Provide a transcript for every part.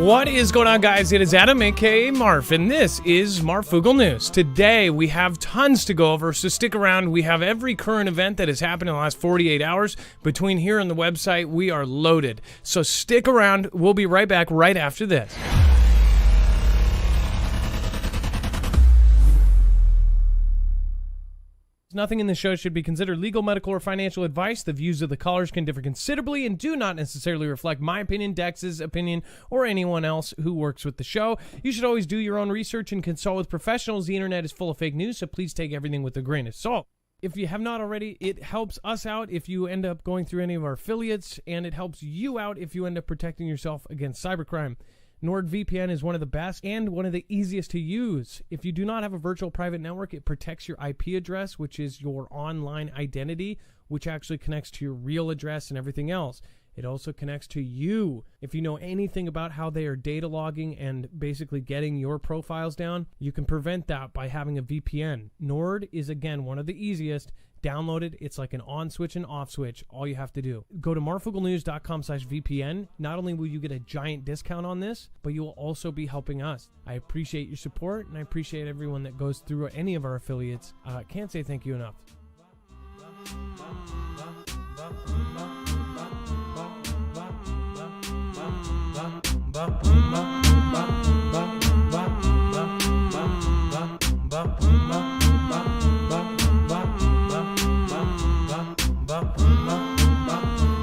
What is going on, guys? It is Adam, aka Marf, and this is Marfoogle News. Today, we have tons to go over, so stick around. We have every current event that has happened in the last 48 hours. Between here and the website, we are loaded. So stick around. We'll be right back right after this. Nothing in this show should be considered legal, medical, or financial advice. The views of the callers can differ considerably and do not necessarily reflect my opinion, Dex's opinion, or anyone else who works with the show. You should always do your own research and consult with professionals. The internet is full of fake news, so please take everything with a grain of salt. If you have not already, it helps us out if you end up going through any of our affiliates, and it helps you out if you end up protecting yourself against cybercrime. NordVPN is one of the best and one of the easiest to use. If you do not have a virtual private network, it protects your IP address, which is your online identity, which actually connects to your real address and everything else. It also connects to you. If you know anything about how they are data logging and basically getting your profiles down, you can prevent that by having a VPN. Nord is, again, one of the easiest. Download it. It's like an on switch and off switch. All you have to do. Go to marfooglenews.com/VPN. Not only will you get a giant discount on this, but you will also be helping us. I appreciate your support, and I appreciate everyone that goes through any of our affiliates. Can't say thank you enough.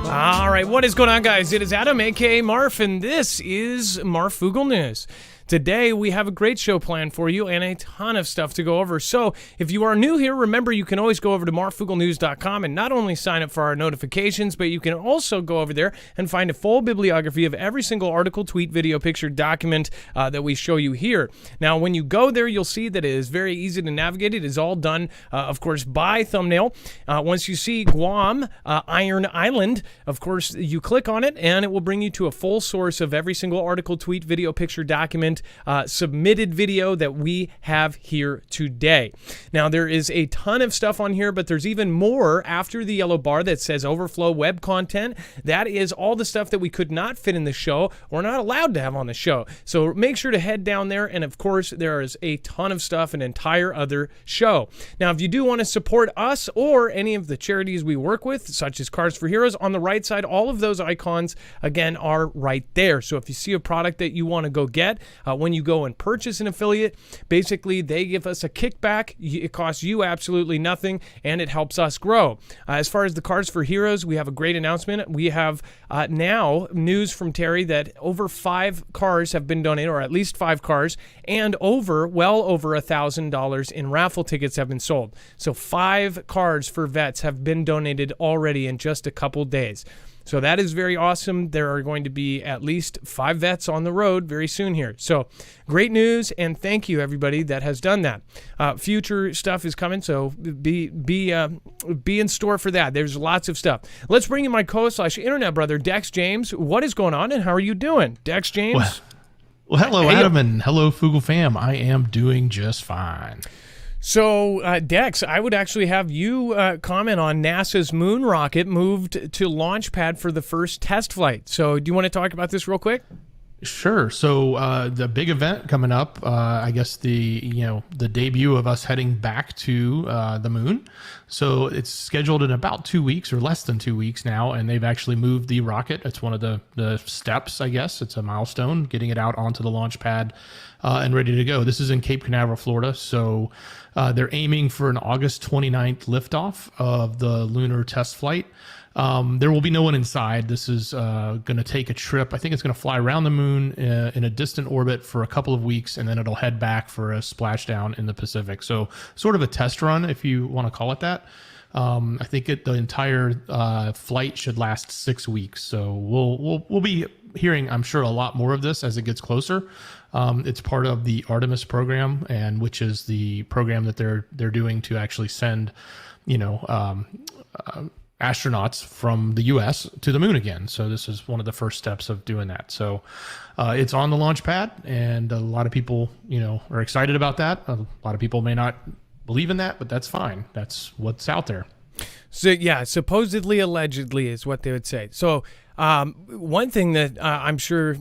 All right, what is going on, guys? It is Adam, aka Marf, and this is Marfoogle News. Today, we have a great show planned for you and a ton of stuff to go over. So, if you are new here, remember you can always go over to marfooglenews.com and not only sign up for our notifications, but you can also go over there and find a full bibliography of every single article, tweet, video, picture, document that we show you here. Now, when you go there, you'll see that it is very easy to navigate. It is all done, of course, by thumbnail. Once you see Guam, Iron Island, of course, you click on it, and it will bring you to a full source of every single article, tweet, video, picture, document, submitted video that we have here today. Now, there is a ton of stuff on here, but there's even more after the yellow bar that says overflow web content. That is all the stuff that we could not fit in the show or not allowed to have on the show. So make sure to head down there, and of course, there is a ton of stuff, an entire other show. Now, if you do want to support us or any of the charities we work with, such as Cars for Heroes, on the right side, all of those icons, again, are right there. So if you see a product that you want to go get, when you go and purchase an affiliate, basically they give us a kickback. It costs you absolutely nothing, and it helps us grow. As far as the Cars for Heroes, we have a great announcement. We have now news from Terry that over 5 cars have been donated, or at least 5 cars, and well over $1,000 in raffle tickets have been sold. So 5 cars for vets have been donated already in just a couple days. So that is very awesome. There are going to be at least 5 vets on the road very soon here. So great news, and thank you everybody that has done that. Future stuff is coming, so be in store for that. There's lots of stuff. Let's bring in my co-internet brother, Dex James. What is going on, and how are you doing, Dex James? Well, hello, Adam, and hello, Foogle fam. I am doing just fine. So, Dex, I would actually have you comment on NASA's moon rocket moved to launch pad for the first test flight. So, do you want to talk about this real quick? Sure. So, the big event coming up, I guess the debut of us heading back to the moon. So, it's scheduled in about 2 weeks or less than 2 weeks now, and they've actually moved the rocket. It's one of the steps, I guess. It's a milestone, getting it out onto the launch pad and ready to go. This is in Cape Canaveral, Florida. So, they're aiming for an August 29th liftoff of the lunar test flight. There will be no one inside. This is going to take a trip. I think it's going to fly around the moon in a distant orbit for a couple of weeks, and then it'll head back for a splashdown in the Pacific. So sort of a test run, if you want to call it that. I think the entire flight should last 6 weeks. So we'll be hearing, I'm sure, a lot more of this as it gets closer. It's part of the Artemis program, and which is the program that they're doing to actually send, astronauts from the U.S. to the moon again. So this is one of the first steps of doing that. So it's on the launch pad, and a lot of people, are excited about that. A lot of people may not believe in that, but that's fine. That's what's out there. So yeah, supposedly, allegedly is what they would say. So One thing that I'm sure,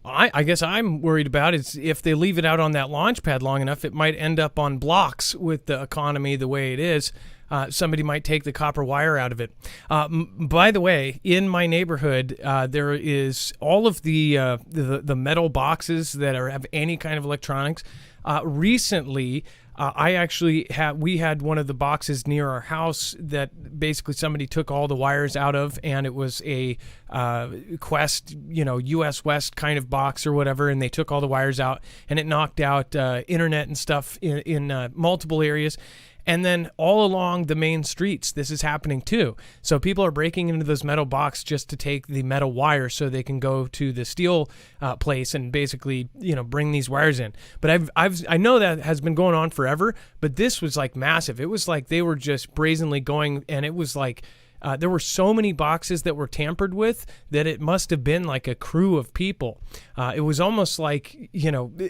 I guess I'm worried about is if they leave it out on that launch pad long enough, it might end up on blocks with the economy the way it is. Somebody might take the copper wire out of it. By the way, in my neighborhood, there is all of the metal boxes that have any kind of electronics. Recently, we had one of the boxes near our house that basically somebody took all the wires out of, and it was a Quest, US West kind of box or whatever, and they took all the wires out, and it knocked out internet and stuff in multiple areas. And then all along the main streets, this is happening too. So people are breaking into those metal boxes just to take the metal wire so they can go to the steel place and basically, bring these wires in. But I know that has been going on forever, but this was like massive. It was like they were just brazenly going, and it was like there were so many boxes that were tampered with that it must have been like a crew of people. It was almost like,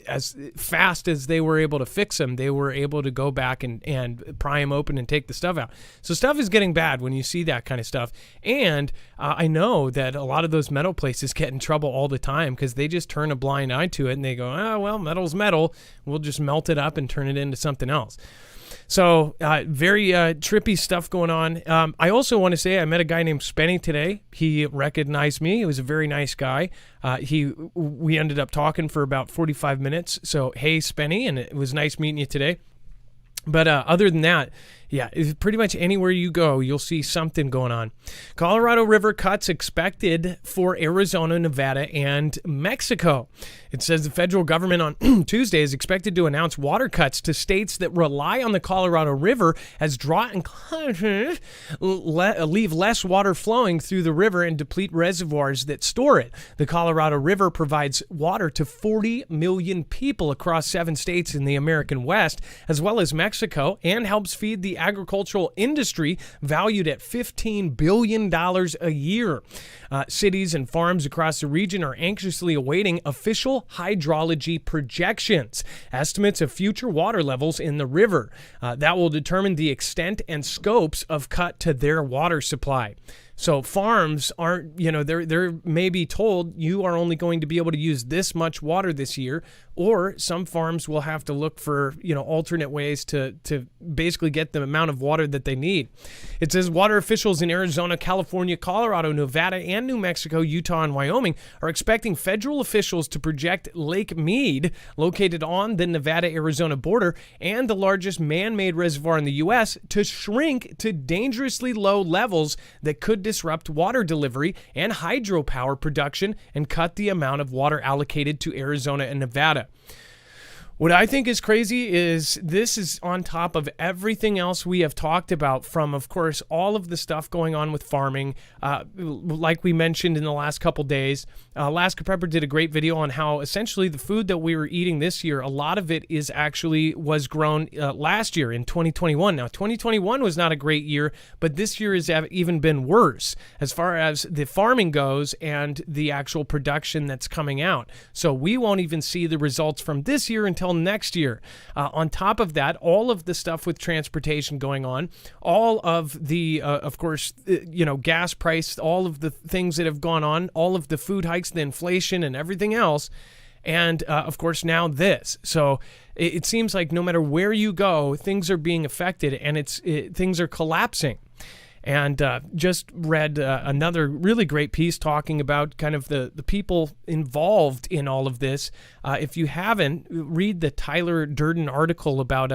as fast as they were able to fix them, they were able to go back and pry them open and take the stuff out. So stuff is getting bad when you see that kind of stuff. And I know that a lot of those metal places get in trouble all the time because they just turn a blind eye to it and they go, metal's metal. We'll just melt it up and turn it into something else. So very trippy stuff going on. I also want to say I met a guy named Spenny today. He recognized me. He was a very nice guy. We ended up talking for about 45 minutes. So, hey, Spenny, and it was nice meeting you today. But other than that, yeah, pretty much anywhere you go, you'll see something going on. Colorado River cuts expected for Arizona, Nevada, and Mexico. It says the federal government on Tuesday is expected to announce water cuts to states that rely on the Colorado River as drought and leave less water flowing through the river and deplete reservoirs that store it. The Colorado River provides water to 40 million people across 7 states in the American West, as well as Mexico, and helps feed the agricultural industry valued at $15 billion a year. Cities and farms across the region are anxiously awaiting official hydrology projections, estimates of future water levels in the river that will determine the extent and scopes of cut to their water supply. So farms aren't, they're maybe told you are only going to be able to use this much water this year, or some farms will have to look for, alternate ways to basically get the amount of water that they need. It says water officials in Arizona, California, Colorado, Nevada, and New Mexico, Utah, and Wyoming are expecting federal officials to project Lake Mead, located on the Nevada-Arizona border and the largest man-made reservoir in the U.S., to shrink to dangerously low levels that could disrupt water delivery and hydropower production and cut the amount of water allocated to Arizona and Nevada. What I think is crazy is this is on top of everything else we have talked about, from, of course, all of the stuff going on with farming, like we mentioned in the last couple days. Alaska Prepper did a great video on how essentially the food that we were eating this year, a lot of it was grown last year in 2021. Now, 2021 was not a great year, but this year has even been worse as far as the farming goes and the actual production that's coming out. So we won't even see the results from this year until next year. On top of that, all of the stuff with transportation going on, all of the, of course, gas price, all of the things that have gone on, all of the food hikes, the inflation and everything else. And, of course, now this. So it seems like no matter where you go, things are being affected and things are collapsing. And just read another really great piece talking about kind of the people involved in all of this. If you haven't, read the Tyler Durden article about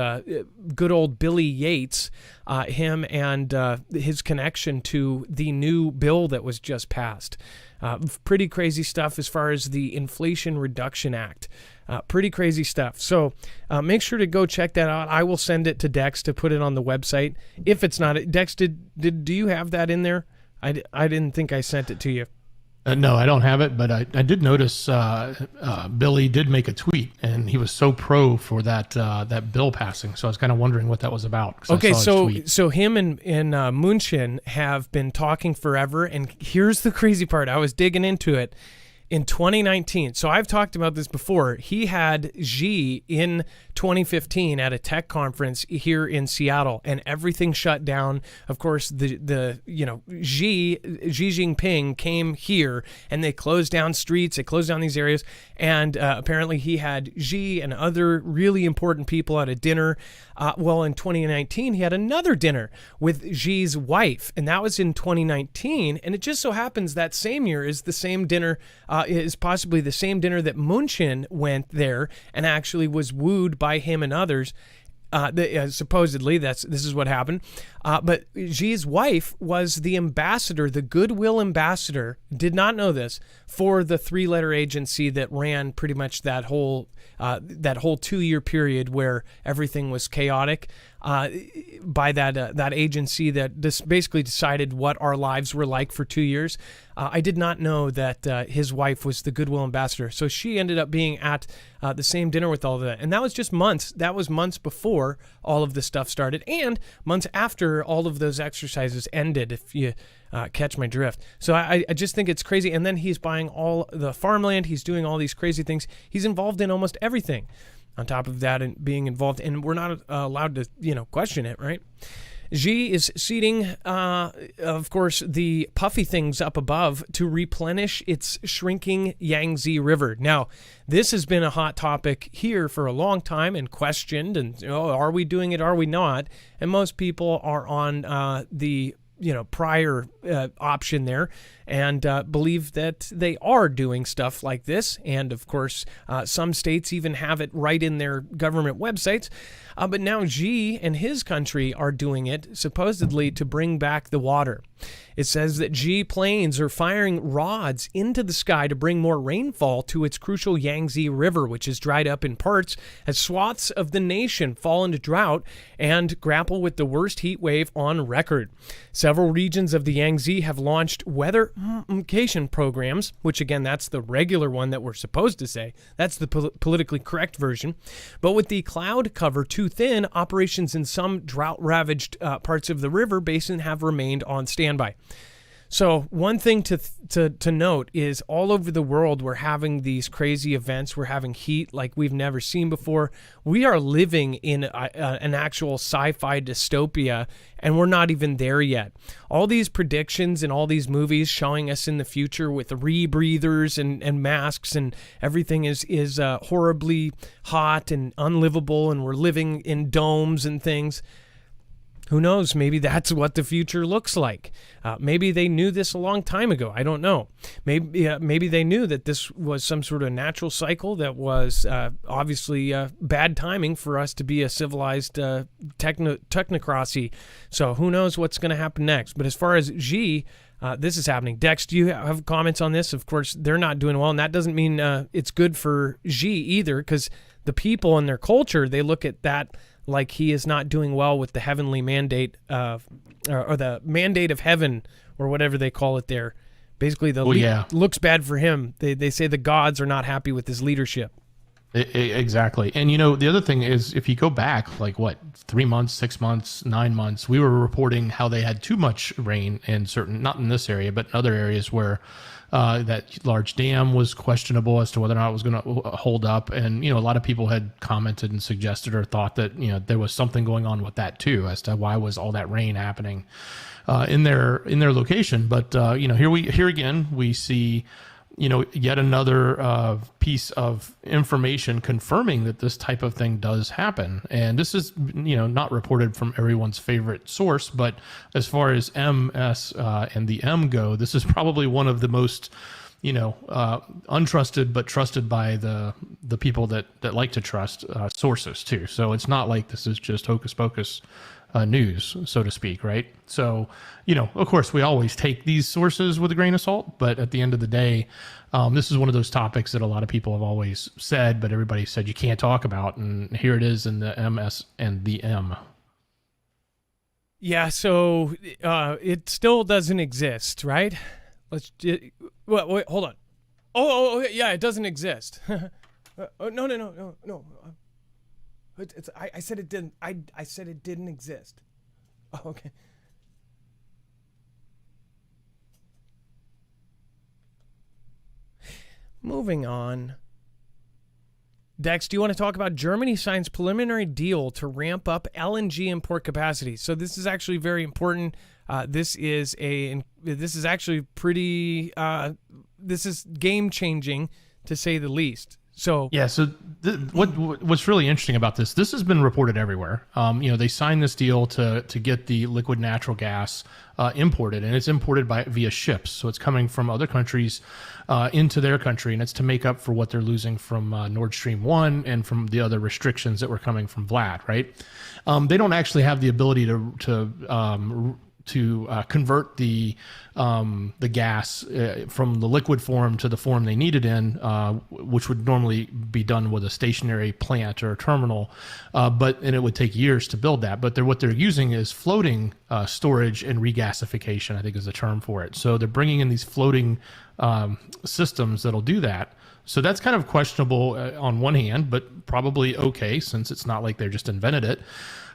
good old Billy Yates, him and his connection to the new bill that was just passed. Pretty crazy stuff as far as the Inflation Reduction Act. Pretty crazy stuff. So make sure to go check that out. I will send it to Dex to put it on the website. If it's not, Dex, do you have that in there? I didn't think I sent it to you. No, I don't have it, but I did notice Billy did make a tweet, and he was so pro for that bill passing. So I was kind of wondering what that was about. Okay, so him and Munchin have been talking forever, and here's the crazy part. I was digging into it. In 2019, so I've talked about this before, he had Xi in 2015 at a tech conference here in Seattle, and everything shut down. Of course, Xi Jinping came here, and they closed down streets, they closed down these areas, and apparently he had Xi and other really important people at a dinner. Well, in 2019, he had another dinner with Xi's wife, and that was in 2019, and it just so happens that same year is the same dinner, is possibly the same dinner that Munchin went there and actually was wooed by him and others. Supposedly, this is what happened. But Xi's wife was the ambassador, the goodwill ambassador, did not know this, for the three-letter agency that ran pretty much that whole 2-year period where everything was chaotic. By that agency that basically decided what our lives were like for 2 years. I did not know that his wife was the goodwill ambassador. So she ended up being at the same dinner with all of that. And that was just months. That was months before all of this stuff started and months after all of those exercises ended, if you catch my drift. So I just think it's crazy. And then he's buying all the farmland. He's doing all these crazy things. He's involved in almost everything. On top of that, and being involved, and we're not allowed to, question it, right? Xi is seeding, of course, the puffy things up above to replenish its shrinking Yangtze River. Now, this has been a hot topic here for a long time and questioned, and are we doing it, are we not? And most people are on the prior option there and believe that they are doing stuff like this. And of course, some states even have it right in their government websites. But now Xi and his country are doing it supposedly to bring back the water. It says that Xi planes are firing rods into the sky to bring more rainfall to its crucial Yangtze River, which is dried up in parts as swaths of the nation fall into drought and grapple with the worst heat wave on record. Several regions of the Yangtze have launched weather modification programs, which again, that's the regular one that we're supposed to say. That's the politically correct version. But with the cloud cover too thin, operations in some drought-ravaged parts of the river basin have remained on standby. So one thing to note is all over the world, we're having these crazy events. We're having heat like we've never seen before. We are living in an actual sci-fi dystopia, and we're not even there yet. All these predictions and all these movies showing us in the future with rebreathers and masks and everything is horribly hot and unlivable, and we're living in domes and things. Who knows? Maybe that's what the future looks like. Maybe they knew this a long time ago. I don't know. Maybe they knew that this was some sort of natural cycle that was obviously bad timing for us to be a civilized technocracy. So who knows what's going to happen next? But as far as Xi, this is happening. Dex, do you have comments on this? Of course, they're not doing well, and that doesn't mean it's good for Xi either, because the people and their culture, they look at that like he is not doing well with the heavenly mandate or the mandate of heaven, or whatever they call it there. Basically, looks bad for him. They say the gods are not happy with his leadership. Exactly. And, the other thing is, if you go back, 3 months, 6 months, 9 months, we were reporting how they had too much rain in certain, not in this area, but in other areas where that large dam was questionable as to whether or not it was going to hold up. And, a lot of people had commented and suggested or thought that, there was something going on with that too, as to why was all that rain happening in their location. But, here again, we see, yet another piece of information confirming that this type of thing does happen. And this is, not reported from everyone's favorite source, but as far as MS and the M go, this is probably one of the most, untrusted but trusted by the people that like to trust sources too. So it's not like this is just hocus pocus news, so to speak, right? So, of course, we always take these sources with a grain of salt, but at the end of the day, this is one of those topics that a lot of people have always said, but everybody said you can't talk about, and here it is in the MS and the M. Yeah, so it still doesn't exist, right? Wait, hold on. Oh, yeah, it doesn't exist. No. I said it didn't. I said it didn't exist. Oh, okay. Moving on. Dex, do you want to talk about Germany signs preliminary deal to ramp up LNG import capacity? So this is actually very important. This is actually pretty. This is game changing, to say the least. So yeah. So what's really interesting about this? This has been reported everywhere. They signed this deal to get the liquid natural gas imported, and it's imported via ships. So it's coming from other countries into their country, and it's to make up for what they're losing from Nord Stream 1 and from the other restrictions that were coming from Vlad. Right? They don't actually have the ability to convert the gas from the liquid form to the form they need it in, which would normally be done with a stationary plant or a terminal, and it would take years to build that. But what they're using is floating storage and regasification, I think is the term for it. So they're bringing in these floating systems that'll do that. So that's kind of questionable on one hand, but probably okay, since it's not like they just invented it.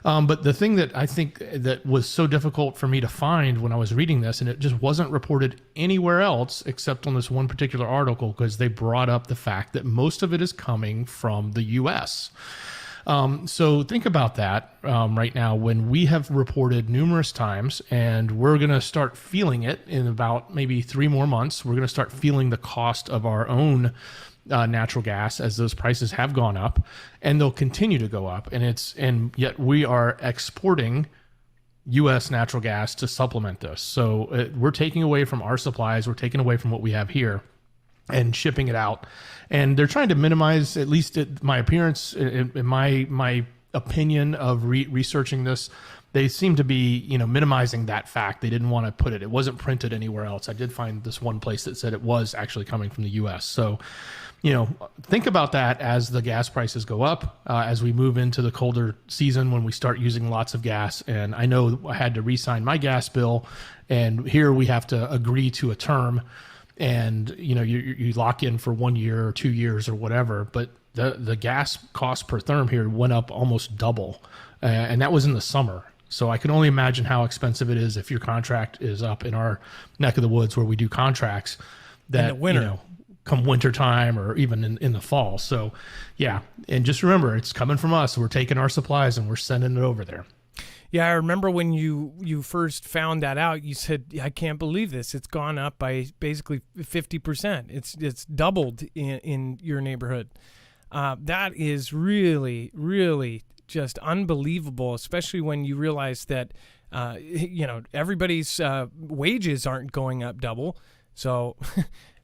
But the thing that I think that was so difficult for me to find when I was reading this, and it just wasn't reported anywhere else except on this one particular article, because they brought up the fact that most of it is coming from the U.S. So think about that right now, when we have reported numerous times, and we're going to start feeling it in about maybe 3 more months. We're going to start feeling the cost of our own natural gas as those prices have gone up, and they'll continue to go up. And yet we are exporting U.S. natural gas to supplement this. So we're taking away from our supplies. We're taking away from what we have here and shipping it out. And they're trying to minimize, at least my appearance, in my opinion of researching this, they seem to be, minimizing that fact. They didn't want to put it. It wasn't printed anywhere else. I did find this one place that said it was actually coming from the U.S. So, think about that as the gas prices go up, as we move into the colder season when we start using lots of gas. And I know I had to re-sign my gas bill, and here we have to agree to a term, and you lock in for 1 year or 2 years or whatever. But the gas cost per therm here went up almost double, and that was in the summer. So I can only imagine how expensive it is if your contract is up in our neck of the woods where we do contracts that, in the winter. Come winter time or even in the fall. So yeah. And just remember, it's coming from us. We're taking our supplies and we're sending it over there. Yeah, I remember when you first found that out, you said, I can't believe this. It's gone up by basically 50%. It's doubled in your neighborhood. That is really, really just unbelievable, especially when you realize that, everybody's wages aren't going up double. So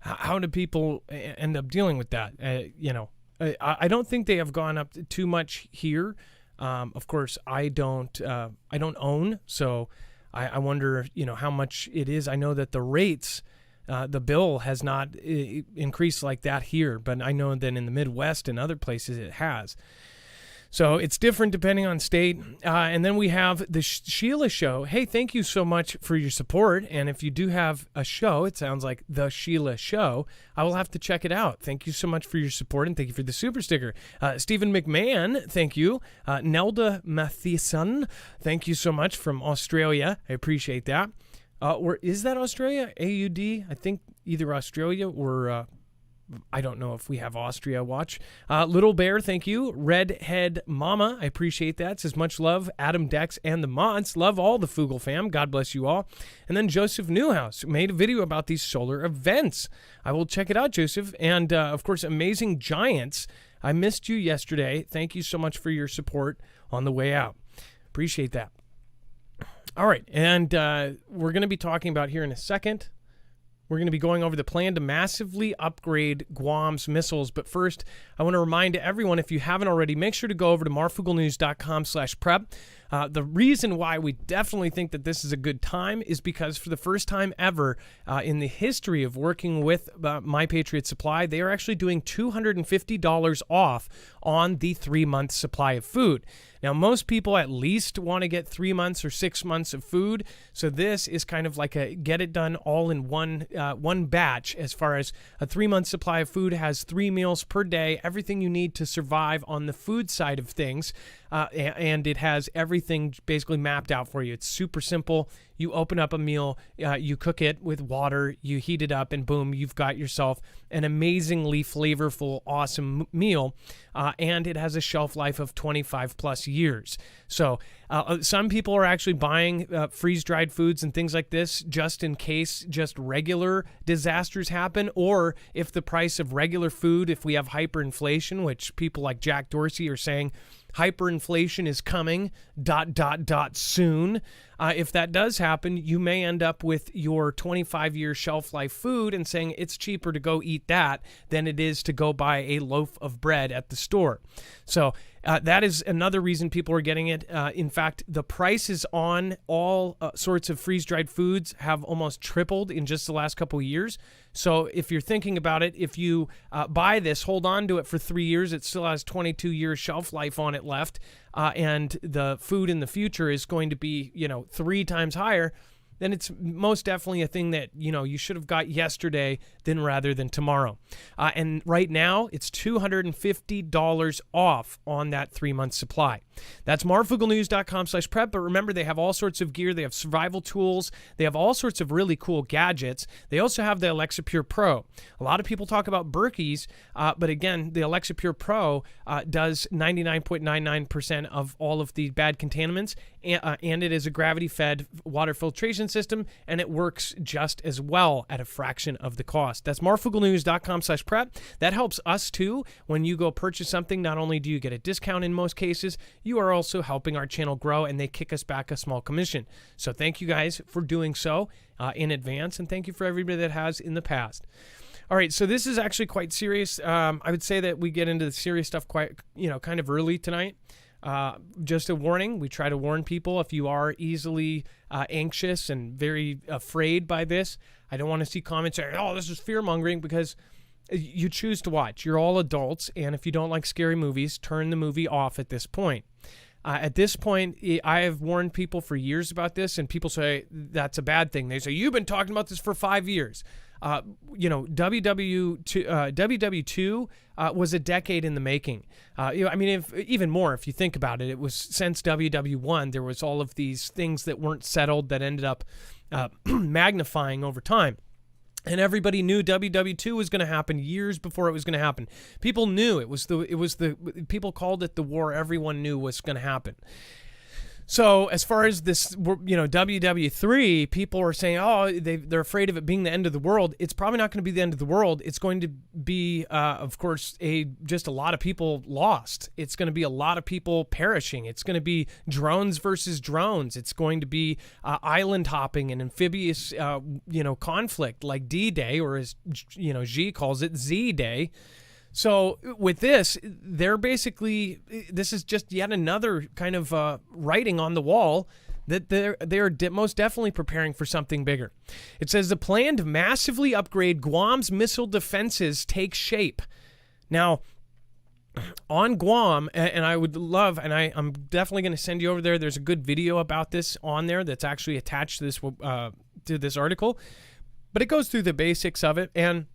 how do people end up dealing with that? I don't think they have gone up too much here. Of course, I don't own, so I wonder, how much it is. I know that the rates, the bill has not increased like that here, but I know that in the Midwest and other places it has. So it's different depending on state. And then we have the Sheila Show. Hey, thank you so much for your support. And if you do have a show, it sounds like the Sheila Show, I will have to check it out. Thank you so much for your support, and thank you for the super sticker. Stephen McMahon, thank you. Nelda Mathieson, thank you so much from Australia. I appreciate that. Or is that Australia? AUD? I think either Australia or... I don't know if we have Austria watch. Little Bear, thank you. Redhead Mama, I appreciate that. Says much love. Adam Dex and the mods. Love all the Foogle fam. God bless you all. And then Joseph Newhouse made a video about these solar events. I will check it out, Joseph. And, of course, Amazing Giants. I missed you yesterday. Thank you so much for your support on the way out. Appreciate that. All right. And we're going to be talking about here in a second. We're going to be going over the plan to massively upgrade Guam's missiles. But first, I want to remind everyone, if you haven't already, make sure to go over to marfooglenews.com/prep. The reason why we definitely think that this is a good time is because for the first time ever in the history of working with My Patriot Supply, they are actually doing $250 off on the 3-month supply of food. Now, most people at least want to get 3 months or 6 months of food. So this is kind of like a get it done all in one batch, as far as a 3-month supply of food has 3 meals per day, everything you need to survive on the food side of things. And it has everything everything basically mapped out for you. It's super simple. You open up a meal, you cook it with water, you heat it up, and boom, you've got yourself an amazingly flavorful, awesome meal. And it has a shelf life of 25 plus years. So some people are actually buying freeze-dried foods and things like this just in case just regular disasters happen, or if the price of regular food, if we have hyperinflation, which people like Jack Dorsey are saying hyperinflation is coming, ... soon. If that does happen, you may end up with your 25-year shelf life food and saying it's cheaper to go eat that than it is to go buy a loaf of bread at the store. So that is another reason people are getting it. In fact, the prices on all sorts of freeze-dried foods have almost tripled in just the last couple of years. So if you're thinking about it, if you buy this, hold on to it for 3 years. It still has 22 years shelf life on it left. And the food in the future is going to be, 3 times higher, then it's most definitely a thing that, you should have got yesterday rather than tomorrow. And right now, it's $250 off on that 3-month supply. That's marfooglenews.com/prep. But remember, they have all sorts of gear. They have survival tools. They have all sorts of really cool gadgets. They also have the Alexa Pure Pro. A lot of people talk about Berkeys, but again, the Alexa Pure Pro does 99.99% of all of the bad contaminants, and it is a gravity-fed water filtration system, and it works just as well at a fraction of the cost. That's marfooglenews.com/prep. That helps us too. When you go purchase something, not only do you get a discount in most cases, you are also helping our channel grow, and they kick us back a small commission. So thank you guys for doing so in advance, and thank you for everybody that has in the past. All right, so this is actually quite serious. I would say that we get into the serious stuff quite, kind of early tonight. Just a warning, we try to warn people if you are easily anxious and very afraid by this. I don't want to see comments saying, oh, this is fear-mongering, because you choose to watch. You're all adults, and if you don't like scary movies, turn the movie off at this point. At this point, I have warned people for years about this, and people say that's a bad thing. They say, you've been talking about this for 5 years. WW2 was a decade in the making. Even more if you think about it. It was since WW1, there was all of these things that weren't settled that ended up magnifying over time. And everybody knew WW2 was going to happen years before it was going to happen. People knew people called it the war everyone knew was going to happen. So as far as this, WW3, people are saying, oh, they're afraid of it being the end of the world. It's probably not going to be the end of the world. It's going to be, of course, just a lot of people lost. It's going to be a lot of people perishing. It's going to be drones versus drones. It's going to be island hopping and amphibious, conflict like D-Day, or as, Xi calls it, Z-Day. So with this, this is just yet another kind of writing on the wall that they're most definitely preparing for something bigger. It says the plan to massively upgrade Guam's missile defenses takes shape. Now, on Guam, and I would love, and I'm definitely going to send you over there. There's a good video about this on there that's actually attached to this article, but it goes through the basics of it, and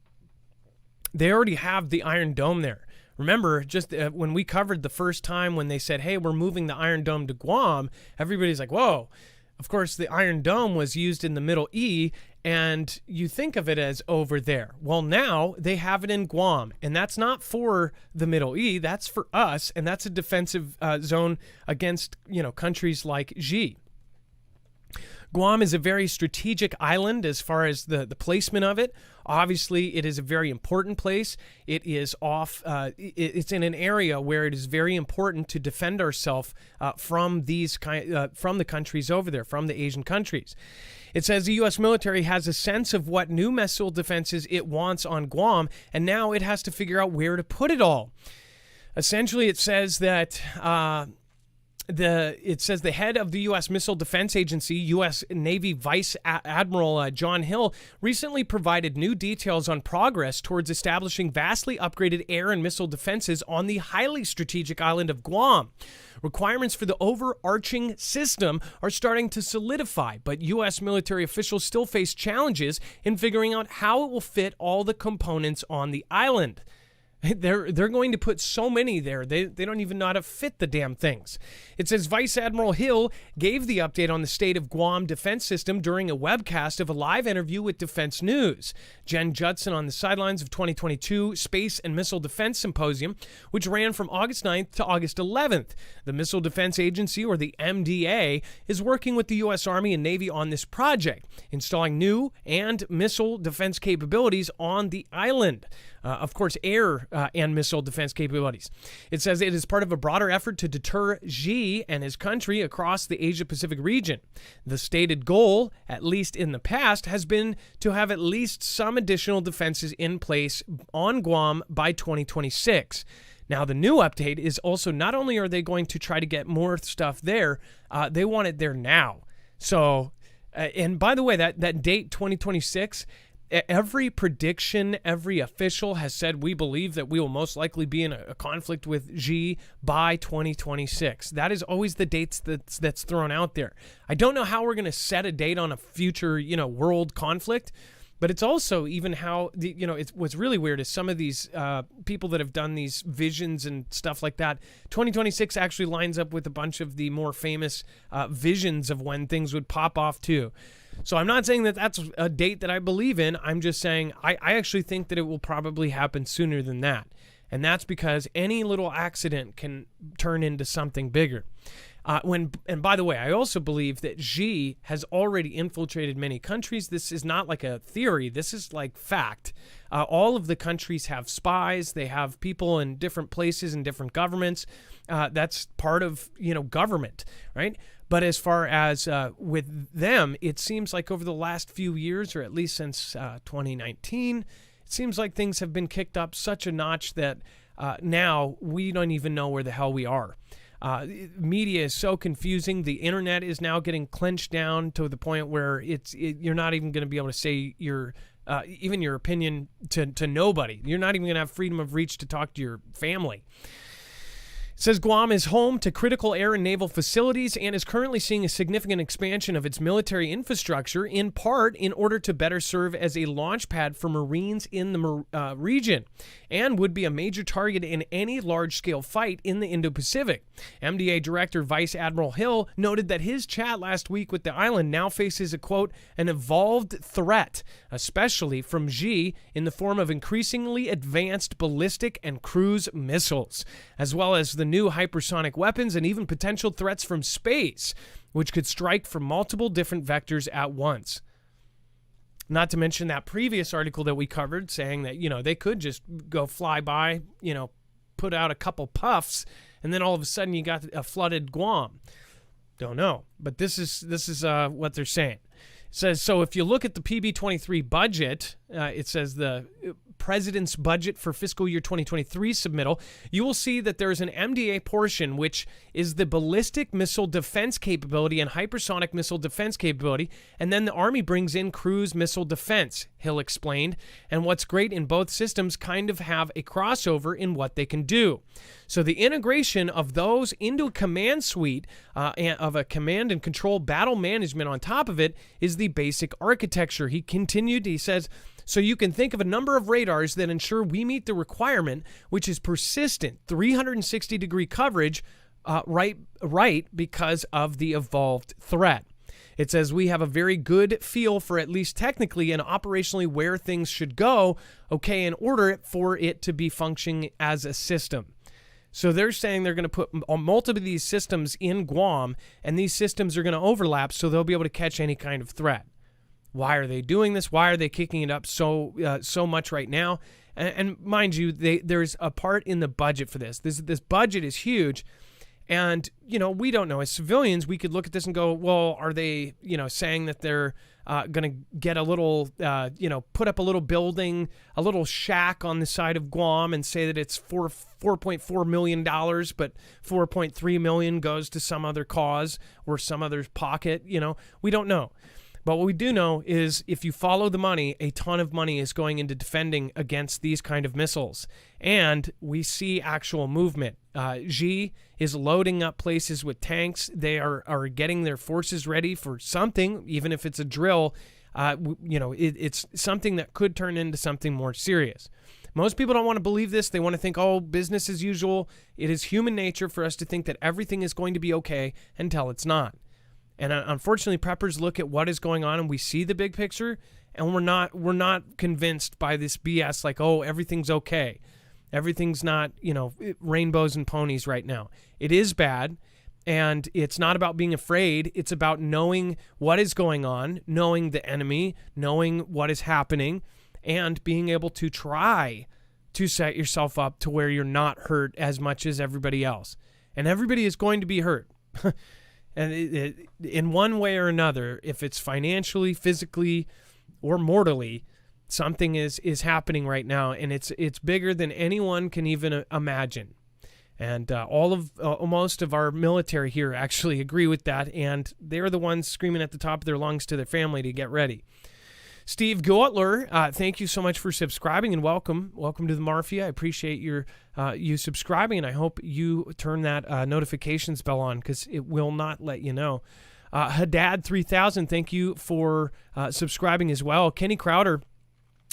they already have the Iron Dome there. Remember, just when we covered the first time when they said, hey, we're moving the Iron Dome to Guam, everybody's like, whoa. Of course, the Iron Dome was used in the Middle E, and you think of it as over there. Well, now they have it in Guam, and that's not for the Middle E. That's for us, and that's a defensive zone against, countries like Xi. Guam is a very strategic island as far as the placement of it. Obviously, it is a very important place. It is it's in an area where it is very important to defend ourselves from the countries over there, from the Asian countries. It says the U.S. military has a sense of what new missile defenses it wants on Guam, and now it has to figure out where to put it all. Essentially, it says that the head of the U.S. Missile Defense Agency, U.S. Navy Vice Admiral John Hill, recently provided new details on progress towards establishing vastly upgraded air and missile defenses on the highly strategic island of Guam. Requirements for the overarching system are starting to solidify, but U.S. military officials still face challenges in figuring out how it will fit all the components on the island. They're going to put so many there, they don't even know how to fit the damn things. It says Vice Admiral Hill gave the update on the state of Guam defense system during a webcast of a live interview with Defense News. Jen Judson on the sidelines of 2022 Space and Missile Defense Symposium, which ran from August 9th to August 11th. The Missile Defense Agency, or the MDA, is working with the U.S. Army and Navy on this project, installing new and missile defense capabilities on the island. Of course, air and missile defense capabilities. It says it is part of a broader effort to deter Xi and his country across the Asia-Pacific region. The stated goal, at least in the past, has been to have at least some additional defenses in place on Guam by 2026. Now, the new update is also not only are they going to try to get more stuff there, they want it there now. So, and by the way, that date, 2026, every prediction, every official has said we believe that we will most likely be in a conflict with Xi by 2026. That is always the dates that's thrown out there. I don't know how we're going to set a date on a future, world conflict, but it's also even how what's really weird is some of these people that have done these visions and stuff like that. 2026 actually lines up with a bunch of the more famous visions of when things would pop off too. So I'm not saying that that's a date that I believe in. I'm just saying I actually think that it will probably happen sooner than that. And that's because any little accident can turn into something bigger. And by the way, I also believe that Xi has already infiltrated many countries. This is not like a theory. This is like fact. All of the countries have spies. They have people in different places in different governments. That's part of, government, right? But as far as with them, it seems like over the last few years, or at least since 2019, it seems like things have been kicked up such a notch that now we don't even know where the hell we are. Media is so confusing. The internet is now getting clenched down to the point where you're not even going to be able to say even your opinion to nobody. You're not even going to have freedom of reach to talk to your family. It says Guam is home to critical air and naval facilities and is currently seeing a significant expansion of its military infrastructure, in part in order to better serve as a launch pad for Marines in the region, and would be a major target in any large-scale fight in the Indo-Pacific. MDA Director Vice Admiral Hill noted that his chat last week with the island now faces a, quote, an evolved threat, especially from Xi, in the form of increasingly advanced ballistic and cruise missiles, as well as the new hypersonic weapons and even potential threats from space, which could strike from multiple different vectors at once. Not to mention that previous article that we covered saying that, they could just go fly by, put out a couple puffs, and then all of a sudden you got a flooded Guam. Don't know, but this is what they're saying. It says, so if you look at the PB23 budget, it says the President's budget for fiscal year 2023 submittal, you will see that there is an MDA portion, which is the ballistic missile defense capability and hypersonic missile defense capability, and then the Army brings in cruise missile defense, Hill explained. And what's great in both systems kind of have a crossover in what they can do. So the integration of those into a command suite of a command and control battle management on top of it is the basic architecture. He continued, he says, so you can think of a number of radars that ensure we meet the requirement, which is persistent 360-degree coverage, right because of the evolved threat. It says we have a very good feel for, at least technically and operationally, where things should go, okay, in order for it to be functioning as a system. So they're saying they're going to put multiple of these systems in Guam, and these systems are going to overlap so they'll be able to catch any kind of threat. Why are they doing this? Why are they kicking it up so much right now? And mind you, there's a part in the budget for this. This budget is huge. And, we don't know. As civilians, we could look at this and go, well, are they, saying that they're going to get a little, put up a little building, a little shack on the side of Guam and say that it's $4.4 million, but $4.3 million goes to some other cause or some other pocket? We don't know. But what we do know is if you follow the money, a ton of money is going into defending against these kind of missiles. And we see actual movement. Xi is loading up places with tanks. They are getting their forces ready for something, even if it's a drill. It's something that could turn into something more serious. Most people don't want to believe this. They want to think, oh, business as usual. It is human nature for us to think that everything is going to be okay until it's not. And unfortunately, preppers look at what is going on and we see the big picture, and we're not convinced by this BS like, oh, everything's okay. Everything's not, rainbows and ponies right now. It is bad, and it's not about being afraid. It's about knowing what is going on, knowing the enemy, knowing what is happening, and being able to try to set yourself up to where you're not hurt as much as everybody else. And everybody is going to be hurt. And in one way or another, if it's financially, physically, or mortally, something is happening right now, and it's bigger than anyone can even imagine. And most of our military here actually agree with that, and they're the ones screaming at the top of their lungs to their family to get ready. Steve Goetler, thank you so much for subscribing, and welcome to the Marfia. I appreciate you subscribing, and I hope you turn that notifications bell on, because it will not let you know. Haddad 3000, thank you for subscribing as well. Kenny Crowder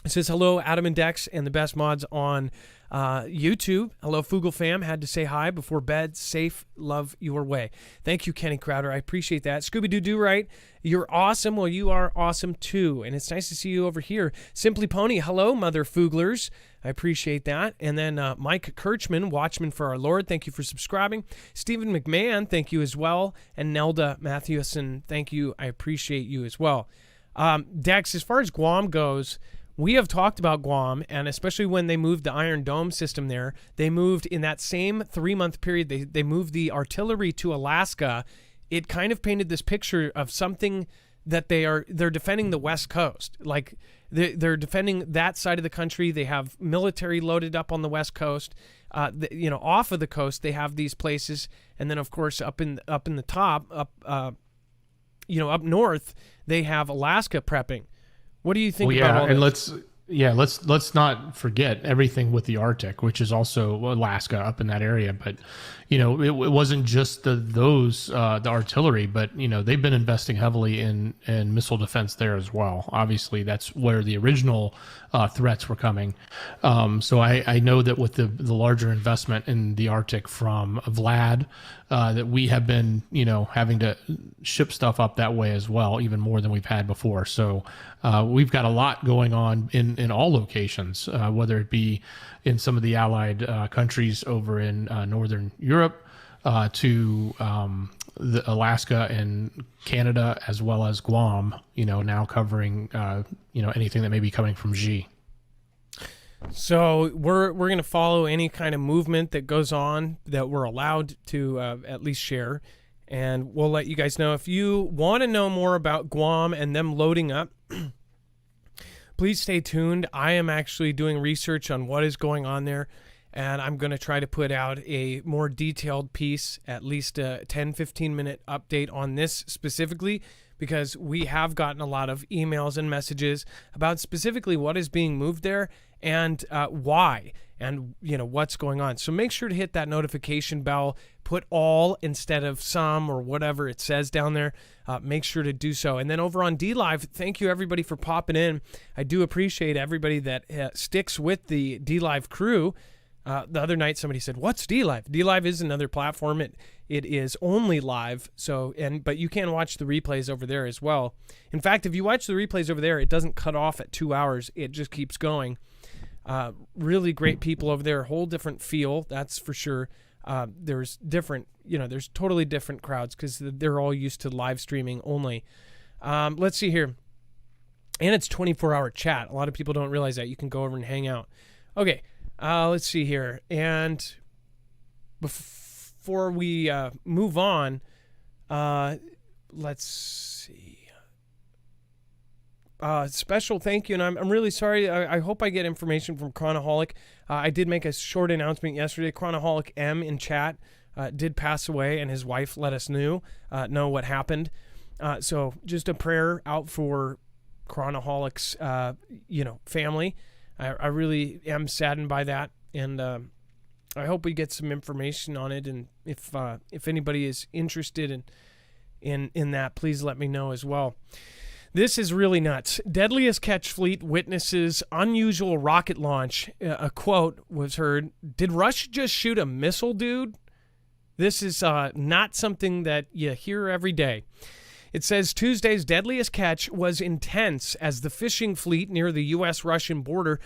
says, hello, Adam and Dex and the best mods on YouTube. Hello, Foogle fam. Had to say hi before bed. Safe, love your way. Thank you, Kenny Crowder. I appreciate that. Scooby-Doo right. You're awesome. Well, you are awesome too. And it's nice to see you over here. Simply Pony, hello, Mother Fooglers. I appreciate that. And then Mike Kirchman, Watchman for Our Lord, thank you for subscribing. Stephen McMahon, thank you as well. And Nelda Matthewson, thank you. I appreciate you as well. Dex, as far as Guam goes, we have talked about Guam, and especially when they moved the Iron Dome system there, they moved in that same 3-month period, they moved the artillery to Alaska. It kind of painted this picture of something that they're defending the West Coast. Like they're defending that side of the country. They have military loaded up on the West Coast. Off of the coast, they have these places, and then of course up in the top, up north, they have Alaska prepping. What do you think about all this? Let's not forget everything with the Arctic, which is also Alaska up in that area. But it wasn't just the artillery, but they've been investing heavily in missile defense there as well. Obviously, that's where the original threats were coming. So I know that with the larger investment in the Arctic from Vlad, that we have been having to ship stuff up that way as well, even more than we've had before. So we've got a lot going on in all locations, whether it be in some of the allied countries over in Northern Europe, to the Alaska and Canada, as well as Guam, now covering, anything that may be coming from Xi. So we're going to follow any kind of movement that goes on that we're allowed to at least share. And we'll let you guys know. If you want to know more about Guam and them loading up, please stay tuned. I am actually doing research on what is going on there, and I'm going to try to put out a more detailed piece, at least a 10-15 minute update on this specifically, because we have gotten a lot of emails and messages about specifically what is being moved there and why, and what's going on. So make sure to hit that notification bell, put all instead of some or whatever it says down there. Make sure to do so. And then over on DLive, thank you everybody for popping in. I do appreciate everybody that sticks with the DLive crew. The other night somebody said, "What's DLive?" DLive is another platform. It is only live, but you can watch the replays over there as well. In fact, if you watch the replays over there, it doesn't cut off at 2 hours. It just keeps going. Really great people over there, whole different feel, that's for sure. There's different, there's totally different crowds because they're all used to live streaming only. Let's see here. And it's 24-hour chat. A lot of people don't realize that. You can go over and hang out. Okay, let's see here. And before we move on, let's see. Special thank you, and I'm really sorry. I hope I get information from Chronoholic. I did make a short announcement yesterday. Chronoholic M in chat did pass away, and his wife let us know what happened. So just a prayer out for Chronoholic's family. I really am saddened by that, and I hope we get some information on it. And if anybody is interested in that, please let me know as well. This is really nuts. Deadliest Catch Fleet witnesses unusual rocket launch. A quote was heard, "Did Russia just shoot a missile, dude?" This is not something that you hear every day. It says Tuesday's deadliest catch was intense as the fishing fleet near the U.S.-Russian border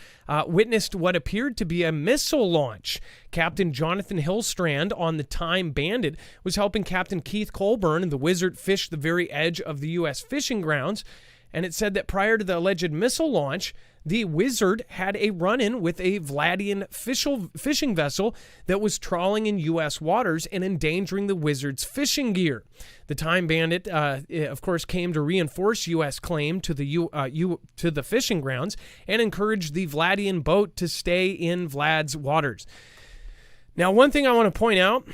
witnessed what appeared to be a missile launch. Captain Jonathan Hillstrand on the Time Bandit was helping Captain Keith Colburn and the Wizard fish the very edge of the U.S. fishing grounds, and it said that prior to the alleged missile launch, the Wizard had a run-in with a Vladian fishing vessel that was trawling in U.S. waters and endangering the Wizard's fishing gear. The Time Bandit, of course, came to reinforce U.S. claim to the fishing grounds and encouraged the Vladian boat to stay in Vlad's waters. Now, one thing I want to point out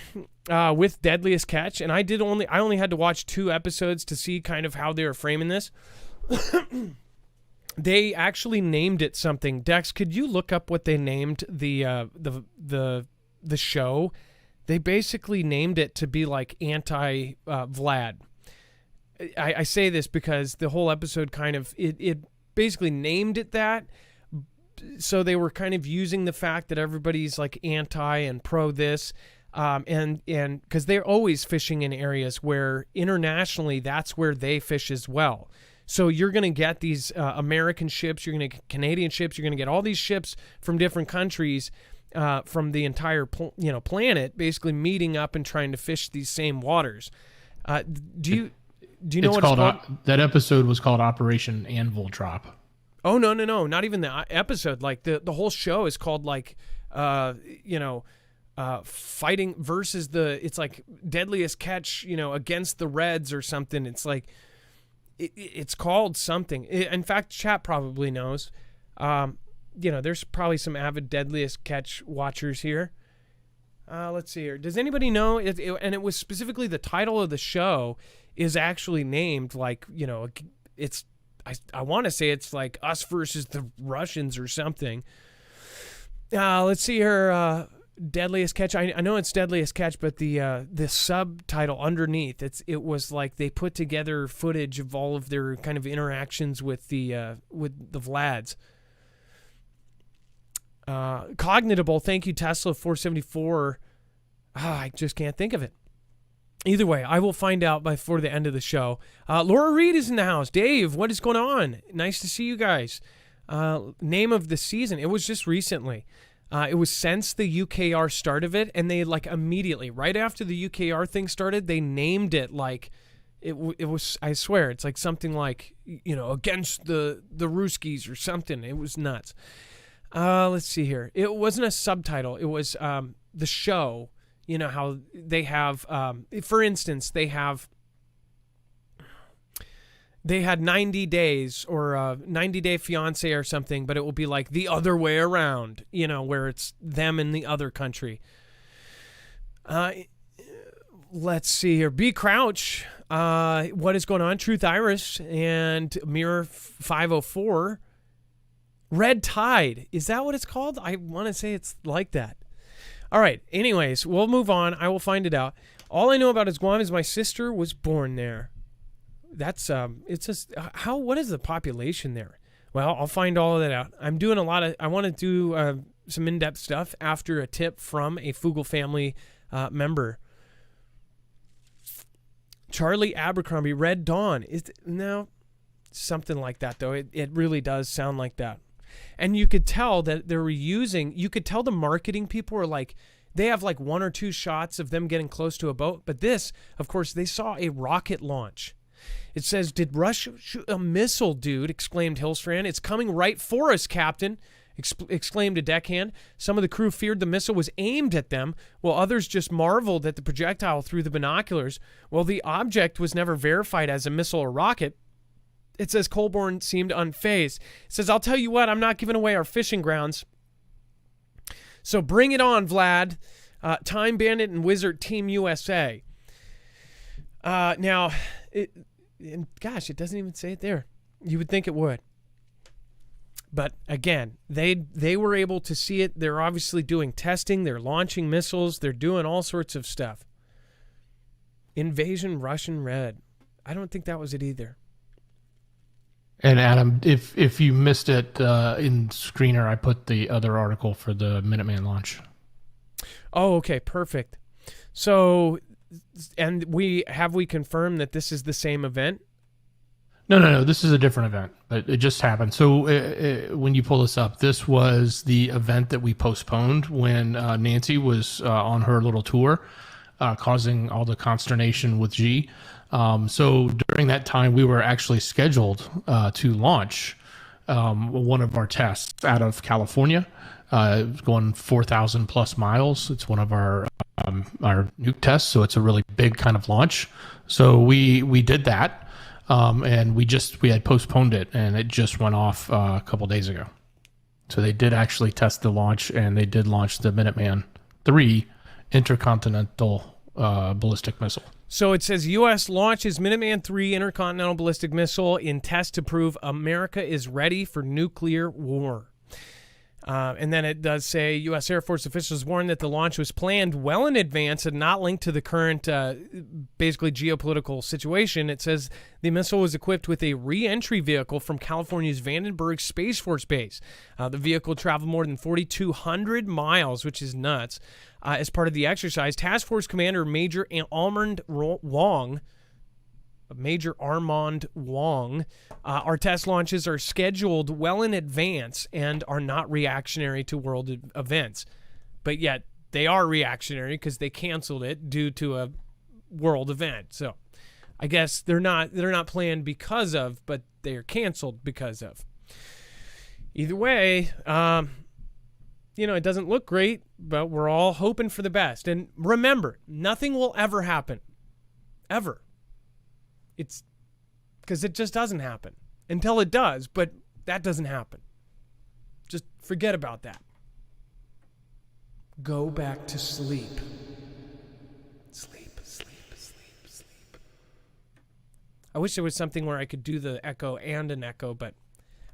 with Deadliest Catch, and I only had to watch 2 episodes to see kind of how they were framing this. They actually named it something. Dex, could you look up what they named the show? They basically named it to be like anti Vlad. I say this because the whole episode kind of it basically named it that. So they were kind of using the fact that everybody's like anti and pro this, and because they're always fishing in areas where internationally that's where they fish as well. So you're going to get these American ships, you're going to get Canadian ships, you're going to get all these ships from different countries, from the entire planet, basically meeting up and trying to fish these same waters. Do you know what it's called? That episode was called Operation Anvil Drop. Oh no, not even the episode. Like the whole show is called like fighting versus it's like Deadliest Catch, against the Reds or something. It's like. It's called something. In fact, chat probably knows. There's probably some avid Deadliest Catch watchers here. Let's see here. Does anybody know? And it was specifically the title of the show is actually named like, it's, I want to say it's like Us versus the Russians or something. Let's see here. Deadliest Catch. I know it's Deadliest Catch, but the subtitle underneath it was like they put together footage of all of their kind of interactions with the Vlads. Cognitable. Thank you, Tesla 474. I just can't think of it. Either way, I will find out before the end of the show. Laura Reed is in the house. Dave, what is going on? Nice to see you guys. Name of the season. It was just recently. It was since the UKR start of it, and they like immediately, right after the UKR thing started, they named it like it was. I swear, it's like something like against the Ruskies or something. It was nuts. Let's see here. It wasn't a subtitle. It was the show. How they have, for instance, they had 90 days or 90-day fiance or something, but it will be like the other way around, where it's them in the other country. Let's see here. B. Crouch, what is going on? Truth Iris and Mirror 504. Red Tide. Is that what it's called? I want to say it's like that. All right. Anyways, we'll move on. I will find it out. All I know about is Guam is my sister was born there. That's it's just what is the population there? Well, I'll find all of that out. I'm doing I want to do some in-depth stuff after a tip from a Fugel family member. Charlie Abercrombie, Red Dawn. Something like that though. It really does sound like that. And you could tell that you could tell the marketing people were like, they have like 1 or 2 shots of them getting close to a boat. But this, of course, they saw a rocket launch. It says, "Did Russia shoot a missile, dude?" exclaimed Hillstrand. "It's coming right for us, Captain," exclaimed a deckhand. Some of the crew feared the missile was aimed at them, while others just marveled at the projectile through the binoculars. While the object was never verified as a missile or rocket, it says Colborne seemed unfazed. It says, "I'll tell you what, I'm not giving away our fishing grounds. So bring it on, Vlad. Time Bandit and Wizard Team USA." Now, gosh, it doesn't even say it there. You would think it would. But again, they were able to see it. They're obviously doing testing. They're launching missiles. They're doing all sorts of stuff. Invasion Russian Red. I don't think that was it either. And Adam, if you missed it in screener, I put the other article for the Minuteman launch. Oh, okay, perfect. So, and we confirmed that this is the same event? No. This is a different event, but it just happened. So when you pull this up, this was the event that we postponed when Nancy was on her little tour, causing all the consternation with G. So during that time, we were actually scheduled to launch one of our tests out of California. It was going 4,000 plus miles. It's one of our nuke tests, so it's a really big kind of launch. So we did that. And we had postponed it, and it just went off a couple days ago. So they did actually test the launch, and they did launch the Minuteman III intercontinental ballistic missile. So it says U.S. launches Minuteman III intercontinental ballistic missile in test to prove America is ready for nuclear war. And then it does say U.S. Air Force officials warned that the launch was planned well in advance and not linked to the current, basically, geopolitical situation. It says the missile was equipped with a re-entry vehicle from California's Vandenberg Space Force Base. The vehicle traveled more than 4,200 miles, which is nuts. As part of the exercise, Task Force Commander Major Armand Wong, our test launches are scheduled well in advance and are not reactionary to world events. But yet they are reactionary because they canceled it due to a world event. So I guess they're not planned because of, but they are canceled because of. Either way, it doesn't look great, but we're all hoping for the best. And remember, nothing will ever happen. Ever. It's because it just doesn't happen until it does, but that doesn't happen. Just forget about that. Go back to sleep. Sleep. I wish there was something where I could do the echo and an echo, but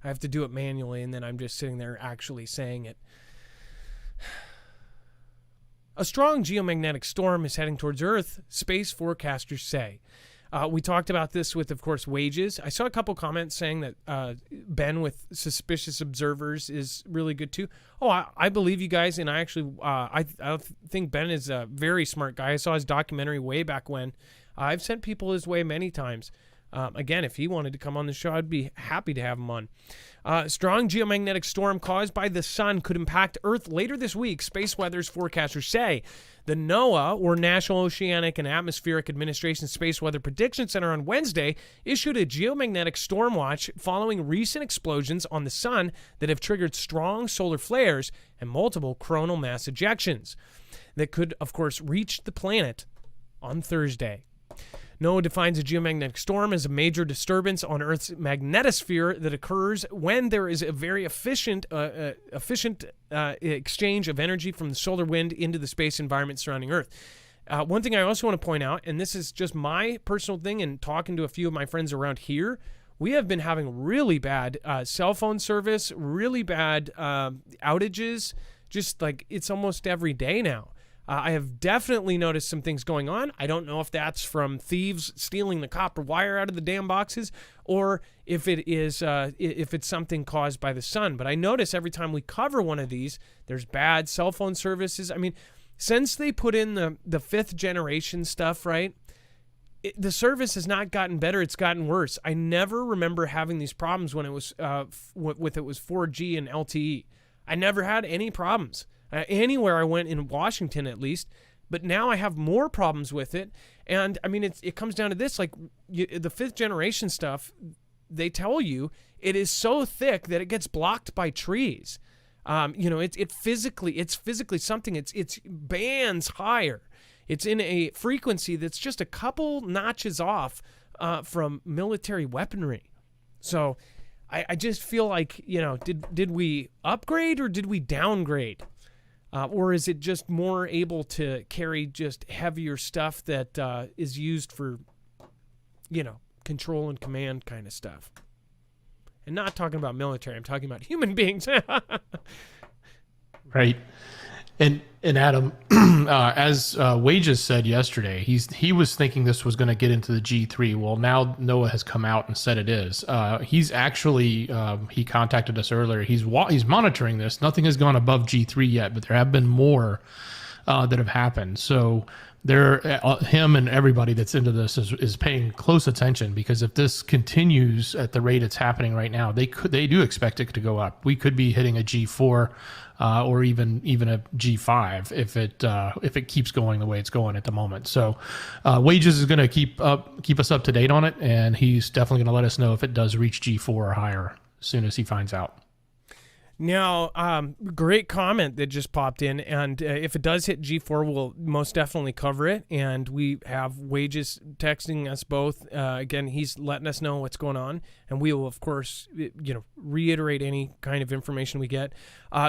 I have to do it manually, and then I'm just sitting there actually saying it. A strong geomagnetic storm is heading towards Earth, space forecasters say. We talked about this with, of course, wages. I saw a couple comments saying that Ben with Suspicious Observers is really good too. Oh, I believe you guys, and I actually I think Ben is a very smart guy. I saw his documentary way back when. I've sent people his way many times. Again, if he wanted to come on the show, I'd be happy to have him on. Strong geomagnetic storm caused by the sun could impact Earth later this week, space weather's forecasters say. The NOAA, or National Oceanic and Atmospheric Administration Space Weather Prediction Center, on Wednesday issued a geomagnetic storm watch following recent explosions on the sun that have triggered strong solar flares and multiple coronal mass ejections that could, of course, reach the planet on Thursday. NOAA defines a geomagnetic storm as a major disturbance on Earth's magnetosphere that occurs when there is a very efficient exchange of energy from the solar wind into the space environment surrounding Earth. One thing I also want to point out, and this is just my personal thing and talking to a few of my friends around here, we have been having really bad cell phone service, really bad outages, just like it's almost every day now. I have definitely noticed some things going on. I don't know if that's from thieves stealing the copper wire out of the damn boxes or if it is if it's something caused by the sun. But I notice every time we cover one of these, there's bad cell phone services. I mean, since they put in the fifth generation stuff, right, the service has not gotten better. It's gotten worse. I never remember having these problems when it was with it was 4G and LTE. I never had any problems. Anywhere I went in Washington, at least, but now I have more problems with it. And I mean, it comes down to this, like the fifth generation stuff, they tell you it is so thick that it gets blocked by trees. It's physically something, it's bands higher. It's in a frequency that's just a couple notches off from military weaponry. So I just feel like, did we upgrade or did we downgrade? Or is it just more able to carry just heavier stuff that is used for, control and command kind of stuff? And not talking about military. I'm talking about human beings. Right. And Adam, as Wages said yesterday, he was thinking this was going to get into the G3. Well, now NOAA has come out and said it is. He's actually he contacted us earlier. He's monitoring this. Nothing has gone above G3 yet, but there have been more that have happened. So him and everybody that's into this is paying close attention, because if this continues at the rate it's happening right now, they do expect it to go up. We could be hitting a G4 or even a G5 if it keeps going the way it's going at the moment. So Wages is going to keep us up to date on it, and he's definitely going to let us know if it does reach G4 or higher as soon as he finds out. Now, great comment that just popped in, and if it does hit G4, we'll most definitely cover it, and we have Wages texting us both. Again, he's letting us know what's going on, and we will, of course, reiterate any kind of information we get.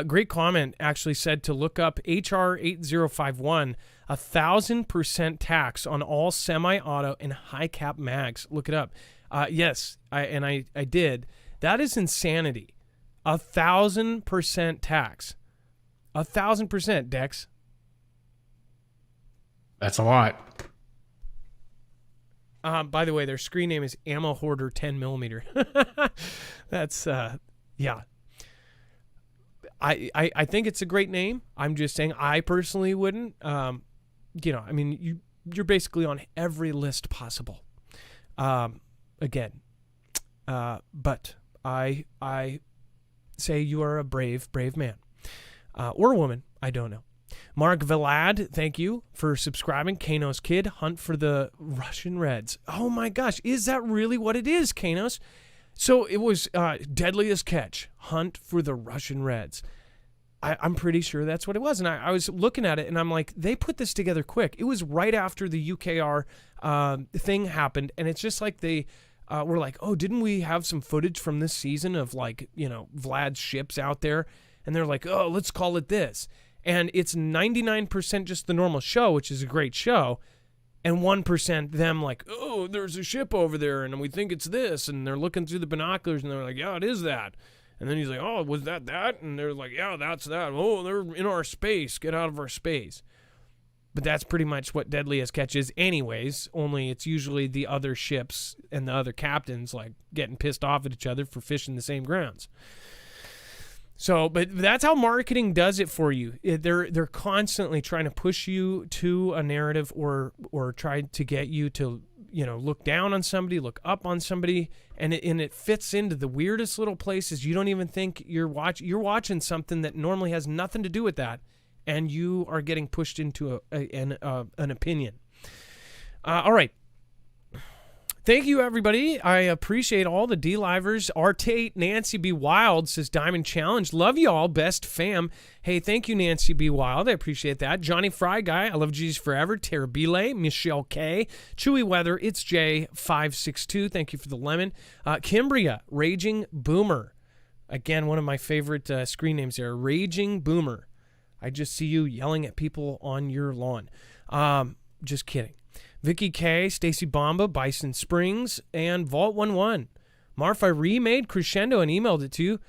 Great comment actually said to look up HR 8051, 1,000% tax on all semi-auto and high-cap mags. Look it up. Yes, I did. That is insanity. 1,000% tax. 1,000%, Dex. That's a lot. By the way, their screen name is Ammo Hoarder 10 millimeter. That's yeah. I think it's a great name. I'm just saying I personally wouldn't. I mean, you're basically on every list possible. But I say you are a brave man. Or woman, I don't know. Mark Vlad, thank you for subscribing. Kano's Kid, hunt for the Russian Reds. Oh my gosh, is that really what it is, Kanos? So it was Deadliest Catch, hunt for the Russian Reds. I'm pretty sure that's what it was. And I was looking at it, and I'm like, they put this together quick. It was right after the UKR thing happened, and it's just like they... we're like, oh, didn't we have some footage from this season of Vlad's ships out there? And they're like, oh, let's call it this. And it's 99% just the normal show, which is a great show. And 1% them like, oh, there's a ship over there and we think it's this. And they're looking through the binoculars and they're like, yeah, it is that. And then he's like, oh, was that? And they're like, yeah, that's that. Oh, they're in our space. Get out of our space. But that's pretty much what Deadliest Catch is anyways, only it's usually the other ships and the other captains like getting pissed off at each other for fishing the same grounds. So, but that's how marketing does it for you. They're constantly trying to push you to a narrative or try to get you to, look down on somebody, look up on somebody, and it fits into the weirdest little places. You don't even think you're watching something that normally has nothing to do with that. And you are getting pushed into an opinion. All right. Thank you, everybody. I appreciate all the D-Livers. R. Tate, Nancy B. Wild says, Diamond Challenge. Love you all. Best fam. Hey, thank you, Nancy B. Wild. I appreciate that. Johnny Fry Guy. I love Jesus Forever. Terabile. Michelle K. Chewy Weather. It's J562. Thank you for the lemon. Kimbria. Raging Boomer. Again, one of my favorite screen names there. Raging Boomer. I just see you yelling at people on your lawn. Just kidding. Vicky K, Stacy Bomba, Bison Springs, and Vault 11. Marf, I remade Crescendo and emailed it to you.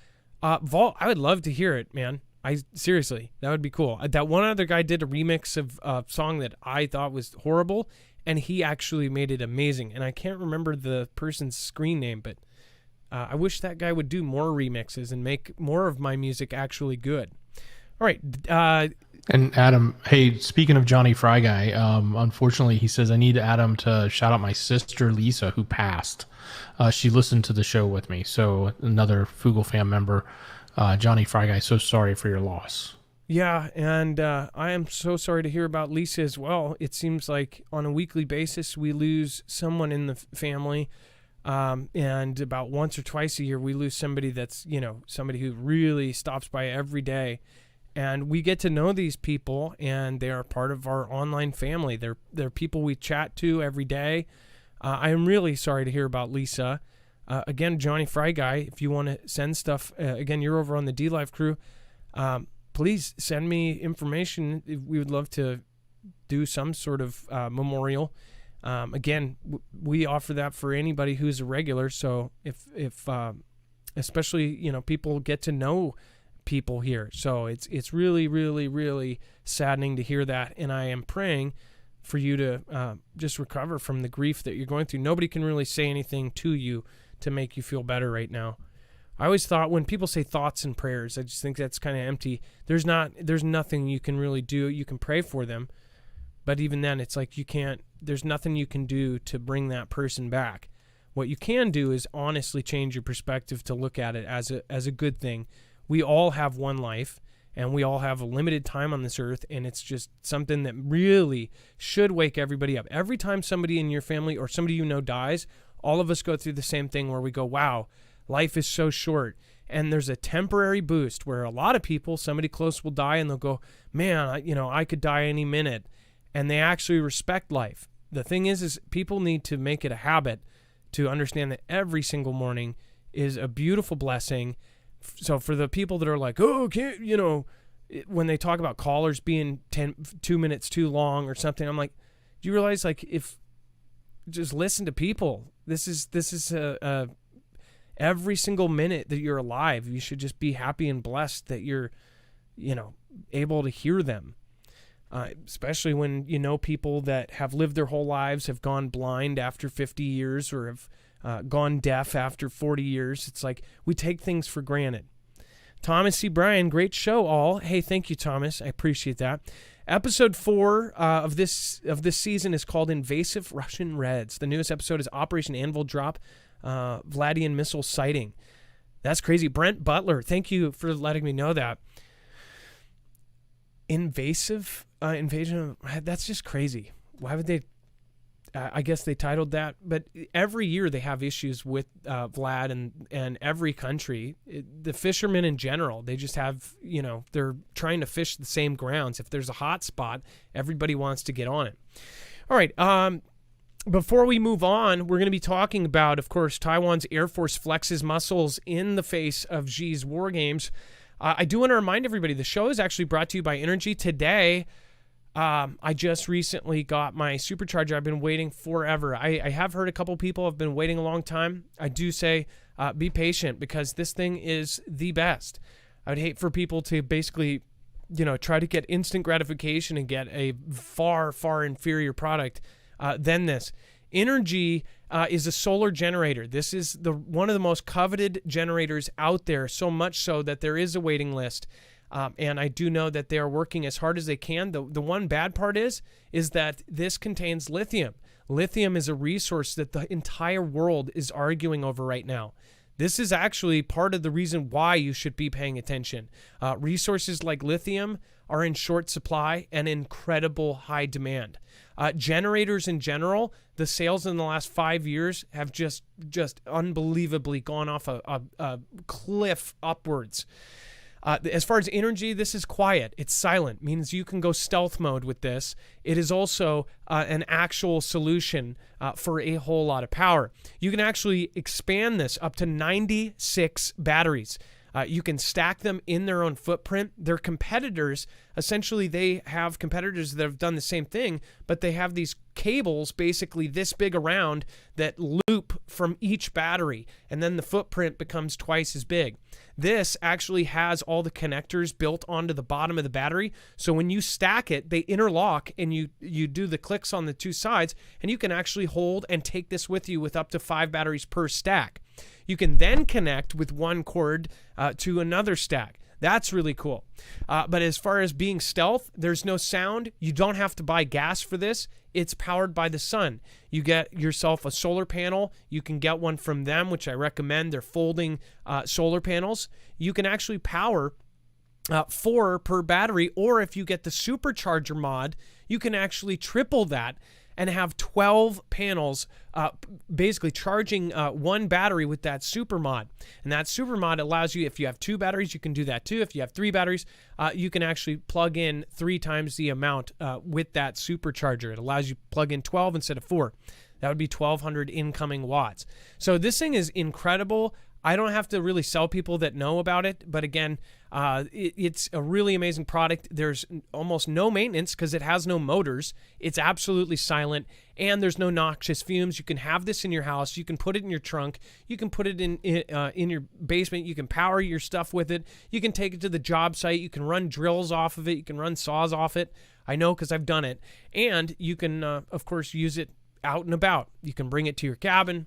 Vault, I would love to hear it, man. Seriously, that would be cool. That one other guy did a remix of a song that I thought was horrible, and he actually made it amazing. And I can't remember the person's screen name, but I wish that guy would do more remixes and make more of my music actually good. All right. And Adam, hey, speaking of Johnny Fry Guy, unfortunately, he says, I need Adam to shout out my sister, Lisa, who passed. She listened to the show with me. So another Foogle fan member, Johnny Fry Guy, so sorry for your loss. Yeah, and I am so sorry to hear about Lisa as well. It seems like on a weekly basis, we lose someone in the family. And about once or twice a year, we lose somebody that's, somebody who really stops by every day. And we get to know these people, and they are part of our online family. They're people we chat to every day. I am really sorry to hear about Lisa. Again, Johnny Fry Guy, if you want to send stuff, again, you're over on the D-Live crew. Please send me information. We would love to do some sort of memorial. Again, we offer that for anybody who's a regular. So if especially, people get to know people here. So it's really, really, really saddening to hear that. And I am praying for you to just recover from the grief that you're going through. Nobody can really say anything to you to make you feel better right now. I always thought when people say thoughts and prayers, I just think that's kind of empty. There's nothing you can really do. You can pray for them, but even then it's like there's nothing you can do to bring that person back. What you can do is honestly change your perspective to look at it as a good thing. We all have one life, and we all have a limited time on this earth, and it's just something that really should wake everybody up. Every time somebody in your family or somebody you know dies, all of us go through the same thing where we go, wow, life is so short. And there's a temporary boost where a lot of people, somebody close will die, and they'll go, man, I could die any minute. And they actually respect life. The thing is people need to make it a habit to understand that every single morning is a beautiful blessing. So for the people that are like, oh, can't, when they talk about callers being 2 minutes too long or something, I'm like, do you realize, like, if just listen to people, this is every single minute that you're alive, you should just be happy and blessed that you're, able to hear them. Especially when people that have lived their whole lives, have gone blind after 50 years or have gone deaf after 40 years. It's like we take things for granted. Thomas C. Bryan, great show all. Hey, thank you, Thomas. I appreciate that. Episode 4 of this season is called Invasive Russian Reds. The newest episode is Operation Anvil Drop, Vladian missile sighting. That's crazy. Brent Butler, thank you for letting me know that. Invasive invasion, that's just crazy. Why would they? I guess they titled that, but every year they have issues with Vlad and every country. The fishermen in general, they just have, they're trying to fish the same grounds. If there's a hot spot, everybody wants to get on it. All right. Before we move on, we're going to be talking about, of course, Taiwan's Air Force flexes muscles in the face of Xi's war games. I do want to remind everybody, the show is actually brought to you by Energy. Today, I just recently got my supercharger. I've been waiting forever. I have heard a couple people have been waiting a long time. I do say be patient because this thing is the best. I would hate for people to basically, try to get instant gratification and get a far, far inferior product than this. Energy is a solar generator. This is one of the most coveted generators out there, so much so that there is a waiting list. And I do know that they are working as hard as they can. The one bad part is that this contains lithium. Lithium is a resource that the entire world is arguing over right now. This is actually part of the reason why you should be paying attention. Resources like lithium are in short supply and incredible high demand. Generators in general, the sales in the last 5 years have just unbelievably gone off a cliff upwards. As far as energy, this is quiet. It's silent, means you can go stealth mode with this. It is also an actual solution for a whole lot of power. You can actually expand this up to 96 batteries. You can stack them in their own footprint. Their competitors, essentially they have competitors that have done the same thing, but they have these cables basically this big around that loop from each battery, and then the footprint becomes twice as big. This actually has all the connectors built onto the bottom of the battery, so when you stack it, they interlock, and you do the clicks on the two sides, and you can actually hold and take this with you with up to 5 batteries per stack. You can then connect with one cord to another stack. That's really cool. But as far as being stealth, there's no sound. You don't have to buy gas for this. It's powered by the sun. You get yourself a solar panel. You can get one from them, which I recommend. They're folding solar panels. You can actually power 4 per battery, or if you get the supercharger mod, you can actually triple that and have 12 panels basically charging one battery with that super mod. And that super mod allows you, if you have 2 batteries, you can do that too. If you have 3 batteries, you can actually plug in 3 times the amount with that supercharger. It allows you to plug in 12 instead of 4. That would be 1,200 incoming watts. So this thing is incredible. I don't have to really sell people that know about it, but again, it's a really amazing product. There's almost no maintenance because it has no motors. It's absolutely silent, and there's no noxious fumes. You can have this in your house. You can put it in your trunk. You can put it in your basement. You can power your stuff with it. You can take it to the job site. You can run drills off of it. You can run saws off it. I know because I've done it. And you can, of course, use it out and about. You can bring it to your cabin.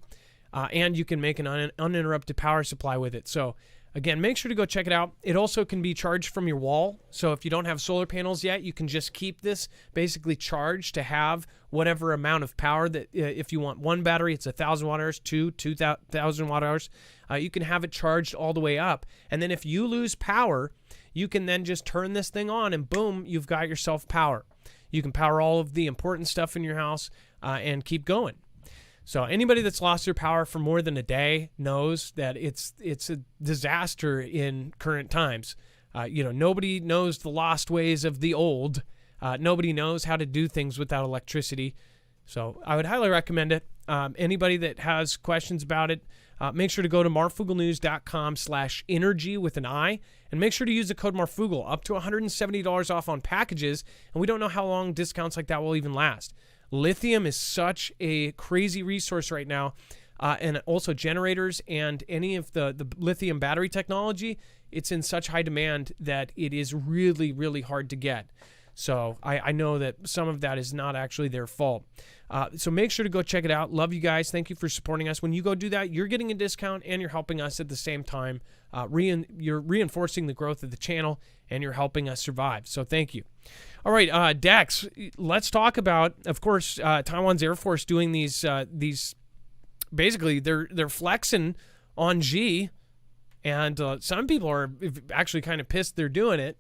And you can make an uninterrupted power supply with it. So, again, make sure to go check it out. It also can be charged from your wall. So if you don't have solar panels yet, you can just keep this basically charged to have whatever amount of power that if you want one battery, it's 1,000 watt hours, 2,000 watt hours. You can have it charged all the way up. And then if you lose power, you can then just turn this thing on and boom, you've got yourself power. You can power all of the important stuff in your house and keep going. So anybody that's lost their power for more than a day knows that it's a disaster in current times. Nobody knows the lost ways of the old. Nobody knows how to do things without electricity. So I would highly recommend it. Anybody that has questions about it, make sure to go to marfooglenews.com/energy with an I, and make sure to use the code Marfoogle, up to $170 off on packages. And we don't know how long discounts like that will even last. Lithium is such a crazy resource right now, and also generators and any of the lithium battery technology, it's in such high demand that it is really, really hard to get. So I know that some of that is not actually their fault. So make sure to go check it out. Love you guys. Thank you for supporting us. When you go do that, you're getting a discount and you're helping us at the same time. You're reinforcing the growth of the channel and you're helping us survive. So thank you. All right, Dex, let's talk about, of course, Taiwan's Air Force doing these basically they're flexing on Xi, and some people are actually kind of pissed they're doing it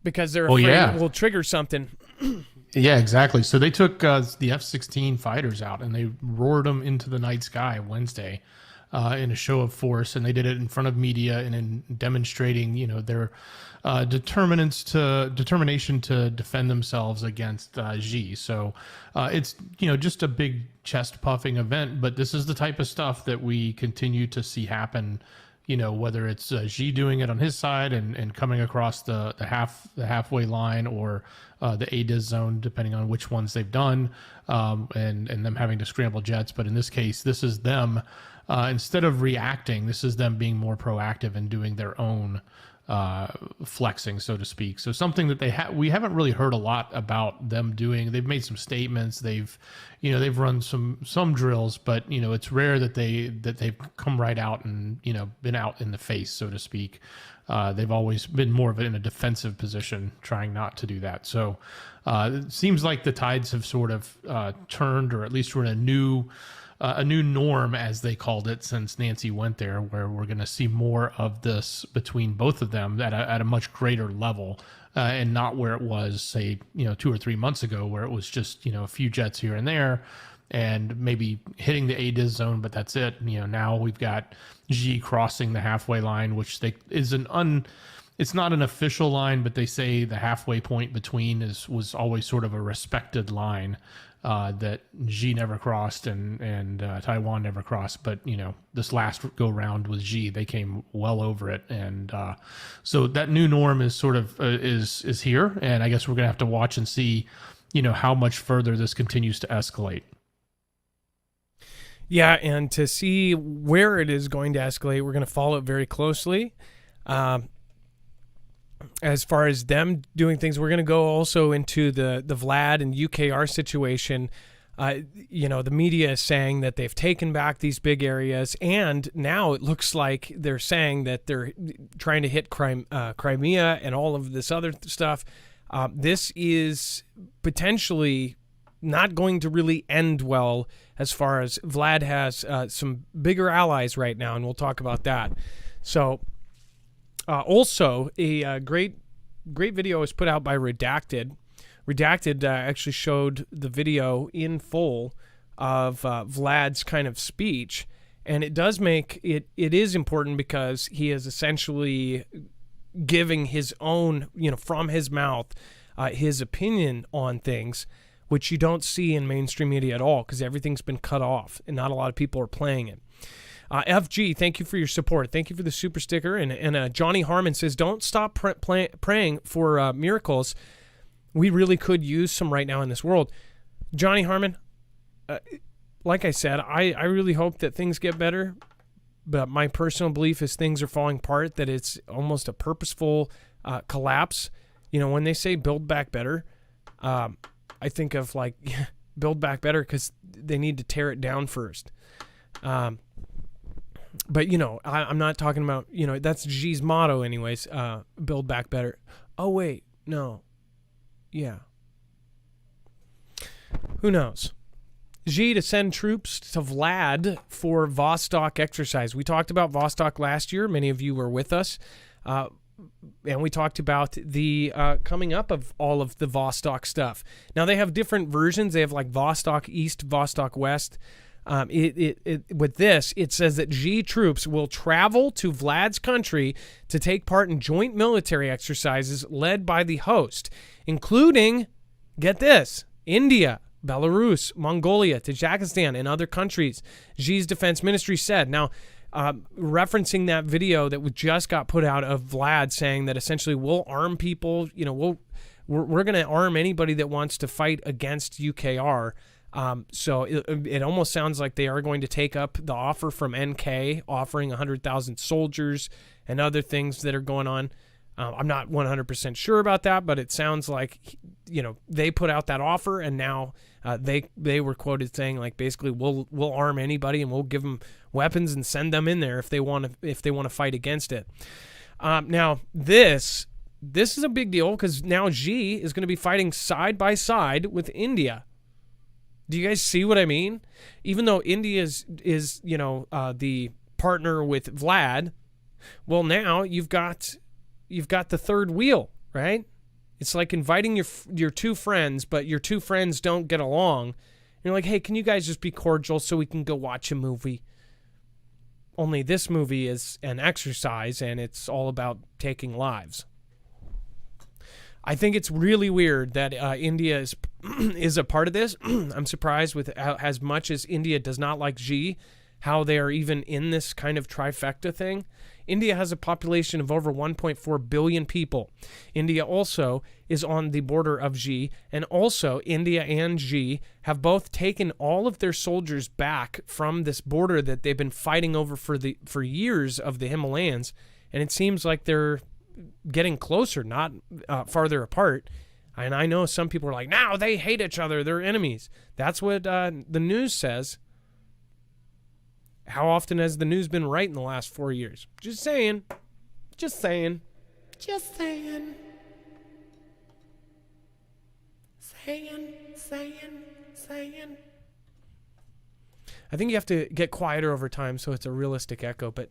because they're afraid it will trigger something. Yeah, exactly. So they took the F-16 fighters out and they roared them into the night sky Wednesday in a show of force, and they did it in front of media and in demonstrating, their determination to defend themselves against Xi. So it's just a big chest puffing event, but this is the type of stuff that we continue to see happen. Whether it's Xi doing it on his side and coming across the halfway line, or the ADIS zone, depending on which ones they've done, and them having to scramble jets. But in this case, this is them. Instead of reacting, this is them being more proactive and doing their own flexing, so to speak. So something that we haven't really heard a lot about them doing. They've made some statements. They've run some drills, but it's rare that they've come right out and been out in the face, so to speak. They've always been more of in a defensive position, trying not to do that. So it seems like the tides have sort of turned, or at least we're in a new norm, as they called it, since Nancy went there, where we're going to see more of this between both of them at a much greater level, and not where it was, say, 2 or 3 months ago, where it was just, a few jets here and there and maybe hitting the ADIS zone, but that's it. Now we've got Xi crossing the halfway line, which it's not an official line, but they say the halfway point between was always sort of a respected line that Xi never crossed and Taiwan never crossed. But, this last go round with Xi, they came well over it. And so that new norm is sort of is here. And I guess we're going to have to watch and see, how much further this continues to escalate. Yeah, and to see where it is going to escalate, we're going to follow it very closely. As far as them doing things, we're going to go also into the Vlad and UKR situation. The media is saying that they've taken back these big areas, and now it looks like they're saying that they're trying to hit Crimea and all of this other stuff. This is potentially not going to really end well, as far as Vlad has some bigger allies right now, and we'll talk about that. So also, a great video was put out by Redacted. Redacted actually showed the video in full of Vlad's kind of speech, and it does make it is important because he is essentially giving his own, from his mouth, his opinion on things, which you don't see in mainstream media at all, because everything's been cut off and not a lot of people are playing it. FG, thank you for your support. Thank you for the super sticker. And Johnny Harmon says, don't stop praying for miracles. We really could use some right now in this world. Johnny Harmon, like I said, I really hope that things get better. But my personal belief is things are falling apart, that it's almost a purposeful collapse. You know, when they say build back better, I think of like build back better because they need to tear it down first. But, you know, I'm not talking about, you know, that's Xi's motto anyways, build back better. Oh, wait, no. Yeah. Who knows? Xi to send troops to Vlad for Vostok exercise. We talked about Vostok last year. Many of you were with us. And we talked about the coming up of all of the Vostok stuff. Now, they have different versions. They have like Vostok East, Vostok West. With this, it says that Xi troops will travel to Vlad's country to take part in joint military exercises led by the host, including, get this, India, Belarus, Mongolia, Tajikistan, and other countries, Xi's defense ministry said. Now, referencing that video that just got put out of Vlad saying that essentially we'll arm people, you know, we're going to arm anybody that wants to fight against UKR. So it almost sounds like they are going to take up the offer from NK, offering 100,000 soldiers and other things that are going on. I'm not 100% sure about that, but it sounds like, you know, they put out that offer, and now they were quoted saying like basically we'll arm anybody and we'll give them weapons and send them in there if they want to fight against it. Now this is a big deal because now Xi is going to be fighting side by side with India. Do you guys see what I mean? Even though India is you know the partner with Vlad, well now you've got the third wheel, right? It's like inviting your two friends, but your two friends don't get along. And you're like, hey, can you guys just be cordial so we can go watch a movie? Only this movie is an exercise, and it's all about taking lives. I think it's really weird that India is a part of this. I'm surprised with as much as India does not like Xi, how they are even in this kind of trifecta thing. India has a population of over 1.4 billion people. India also is on the border of Xi, and also India and Xi have both taken all of their soldiers back from this border that they've been fighting over for years of the Himalayas, and it seems like they're getting closer, not farther apart. And I know some people are like, now they hate each other, they're enemies. That's what the news says. How often has the news been right in the last 4 years? Just saying. Just saying. Just saying. Saying. I think you have to get quieter over time so it's a realistic echo, but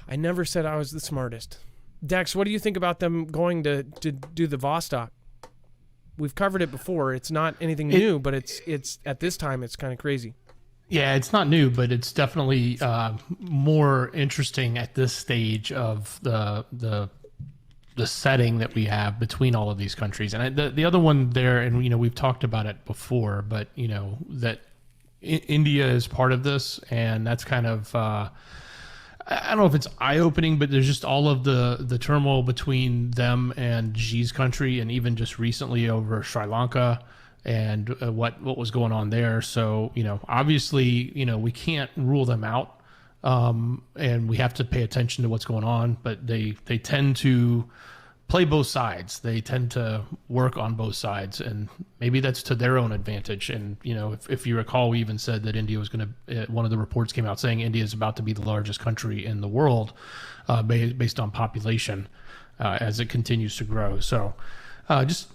I never said I was the smartest. Dex, what do you think about them going to do the Vostok? We've covered it before. It's not anything new, but it's at this time it's kind of crazy. Yeah, it's not new, but it's definitely more interesting at this stage of the setting that we have between all of these countries. And the other one there, and you know, we've talked about it before, but you know that India is part of this, and that's kind of I don't know if it's eye-opening, but there's just all of the turmoil between them and Xi's country, and even just recently over Sri Lanka. And what was going on there. So, you know, obviously, you know, we can't rule them out, and we have to pay attention to what's going on. But they tend to play both sides. They tend to work on both sides, and maybe that's to their own advantage. And, you know, if you recall, we even said that India was going to, one of the reports came out saying India is about to be the largest country in the world based on population as it continues to grow. So just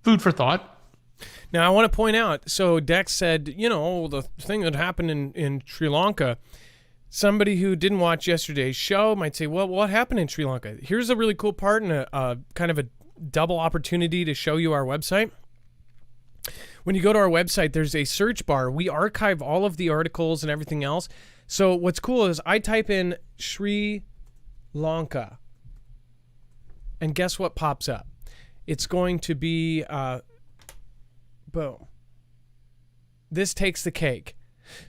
food for thought. Now, I want to point out, so Dex said, you know, the thing that happened in Sri Lanka, somebody who didn't watch yesterday's show might say, well, what happened in Sri Lanka? Here's a really cool part and a kind of a double opportunity to show you our website. When you go to our website, there's a search bar. We archive all of the articles and everything else. So what's cool is I type in Sri Lanka, and guess what pops up? It's going to be... boom. This takes the cake.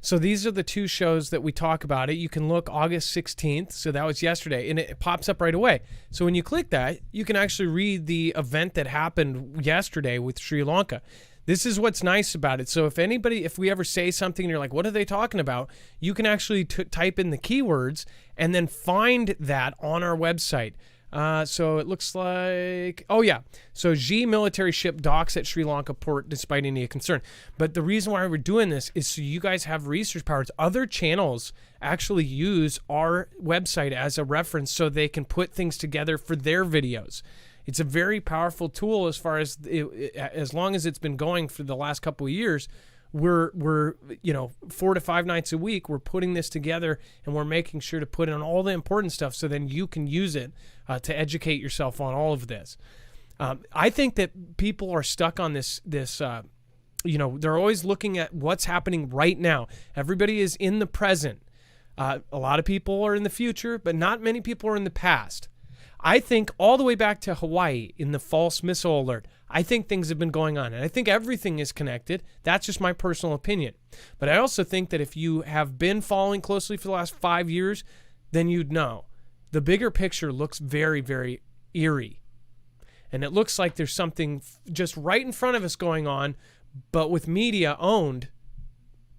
So these are the two shows that we talk about it. You can look August 16th, so that was yesterday, and it pops up right away. So when you click that, you can actually read the event that happened yesterday with Sri Lanka. This is what's nice about it. So if we ever say something and you're like, what are they talking about? You can actually type in the keywords and then find that on our website. So it looks like, so Xi military ship docks at Sri Lanka port despite India concern. But the reason why we're doing this is so you guys have research powers. Other channels actually use our website as a reference so they can put things together for their videos. It's a very powerful tool as far as as long as it's been going for the last couple of years. We're 4 to 5 nights a week, we're putting this together and we're making sure to put in all the important stuff so then you can use it to educate yourself on all of this. I think that people are stuck on this, they're always looking at what's happening right now. Everybody is in the present. A lot of people are in the future, but not many people are in the past. I think all the way back to Hawaii in the false missile alert, I think things have been going on. And I think everything is connected. That's just my personal opinion. But I also think that if you have been following closely for the last 5 years, then you'd know. The bigger picture looks very, very eerie. And it looks like there's something just right in front of us going on, but with media owned.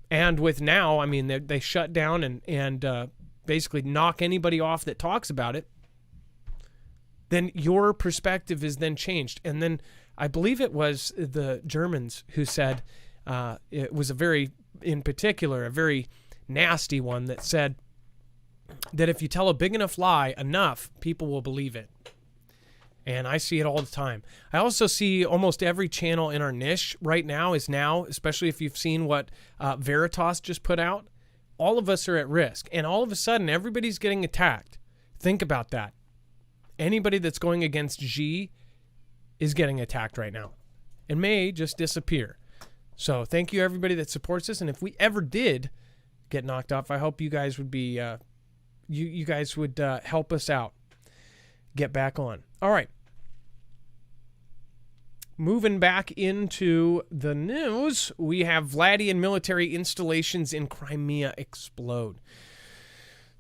And with now, I mean, they shut down and basically knock anybody off that talks about it. Then your perspective is then changed. And then I believe it was the Germans who said, it was a very nasty one that said that if you tell a big enough lie enough, people will believe it. And I see it all the time. I also see almost every channel in our niche right now, especially if you've seen what Veritas just put out, all of us are at risk. And all of a sudden, everybody's getting attacked. Think about that. Anybody that's going against Xi is getting attacked right now and may just disappear. So thank you everybody that supports us. And if we ever did get knocked off, I hope you guys would be, you guys would help us out, get back on. All right. Moving back into the news, we have Vladian military installations in Crimea explode.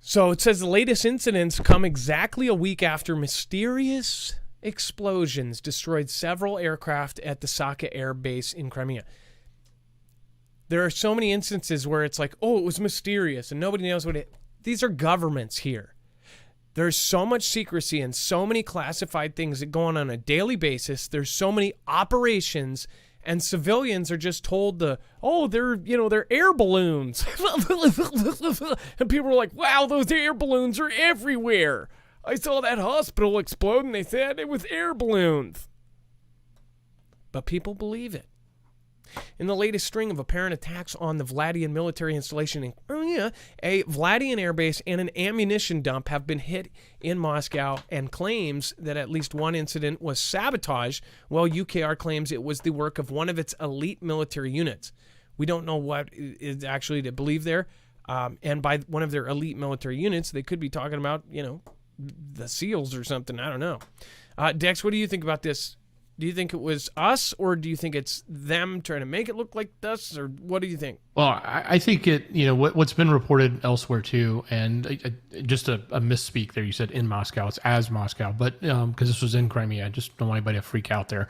So it says the latest incidents come exactly a week after mysterious explosions destroyed several aircraft at the Saka Air Base in Crimea. There are so many instances where it's like, oh, it was mysterious and nobody knows what it... These are governments here. There's so much secrecy and so many classified things that go on a daily basis. There's so many operations, and civilians are just told they're air balloons. And people are like, wow, those air balloons are everywhere. I saw that hospital explode and they said it was air balloons. But people believe it. In the latest string of apparent attacks on the Vladian military installation in Crimea, a Vladian airbase and an ammunition dump have been hit in Moscow, and claims that at least one incident was sabotage, while UKR claims it was the work of one of its elite military units. We don't know what is actually to believe there. And by one of their elite military units, they could be talking about, the SEALs or something. I don't know. Dex, what do you think about this? Do you think it was us, or do you think it's them trying to make it look like us, or what do you think? Well, I think what's been reported elsewhere too, and just a misspeak there. You said in Moscow, it's as Moscow, but because this was in Crimea, I just don't want anybody to freak out there.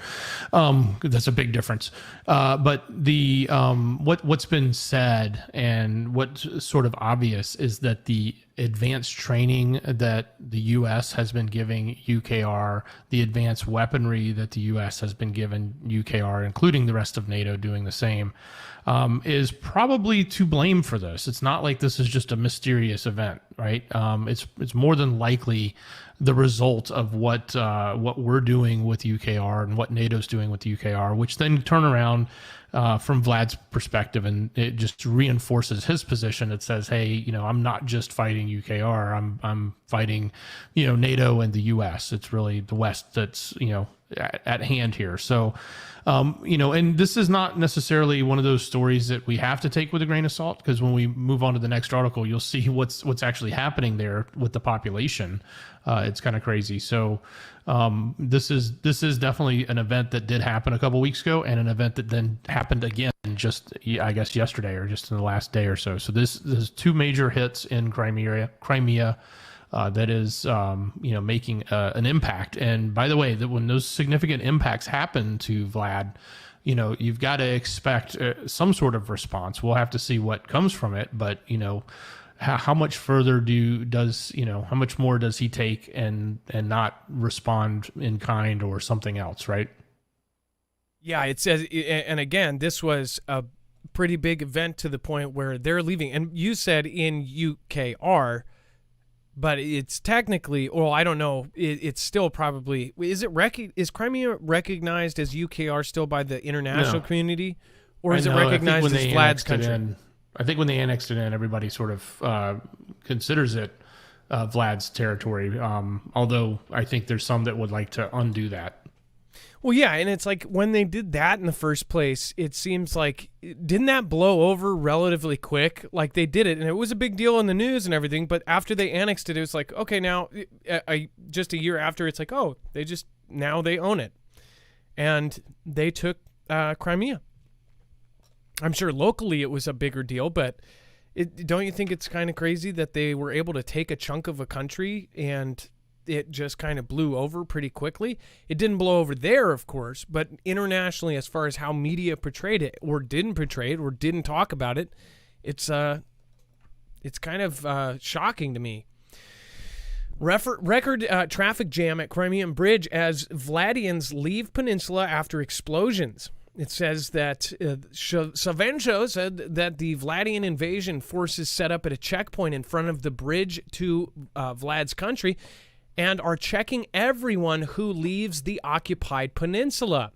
That's a big difference. But the what's been said and what's sort of obvious is that the advanced training that the U.S. has been giving UKR, the advanced weaponry that the U.S. has been given UKR, including the rest of NATO doing the same, is probably to blame for this. It's not like this is just a mysterious event, right? It's more than likely the result of what we're doing with UKR and what NATO's doing with UKR, which then turn around from Vlad's perspective, and it just reinforces his position. It says, hey, I'm not just fighting UKR, I'm fighting, NATO and the US. It's really the West that's, at hand here. So, and this is not necessarily one of those stories that we have to take with a grain of salt, because when we move on to the next article, you'll see what's actually happening there with the population. It's kind of crazy. So, this is definitely an event that did happen a couple weeks ago, and an event that then happened again just, I guess, yesterday or just in the last day or so. So there's two major hits in Crimea. That is, making an impact. And by the way, that when those significant impacts happen to Vlad, you've got to expect some sort of response. We'll have to see what comes from it, but how much further how much more does he take and not respond in kind or something else, right? Yeah, it says, and again, this was a pretty big event to the point where they're leaving. And you said in UKR. But it's technically, well, I don't know. It's still probably, is Crimea recognized as UKR still by the international community, or is it recognized as Vlad's country? I think when they annexed it in, everybody sort of considers it Vlad's territory. Although I think there's some that would like to undo that. Well, yeah, and it's like when they did that in the first place, it seems like, didn't that blow over relatively quick? Like they did it, and it was a big deal in the news and everything, but after they annexed it, it was like, okay, now, just a year after, it's like, oh, now they own it. And they took Crimea. I'm sure locally it was a bigger deal, but don't you think it's kind of crazy that they were able to take a chunk of a country and it just kind of blew over pretty quickly? It didn't blow over there, of course, but internationally, as far as how media portrayed it or didn't portray it or didn't talk about it, it's kind of shocking to me. Record traffic jam at Crimean Bridge as Vladians leave peninsula after explosions. It says that Savencho said that the Vladian invasion forces set up at a checkpoint in front of the bridge to Vlad's country and are checking everyone who leaves the occupied peninsula.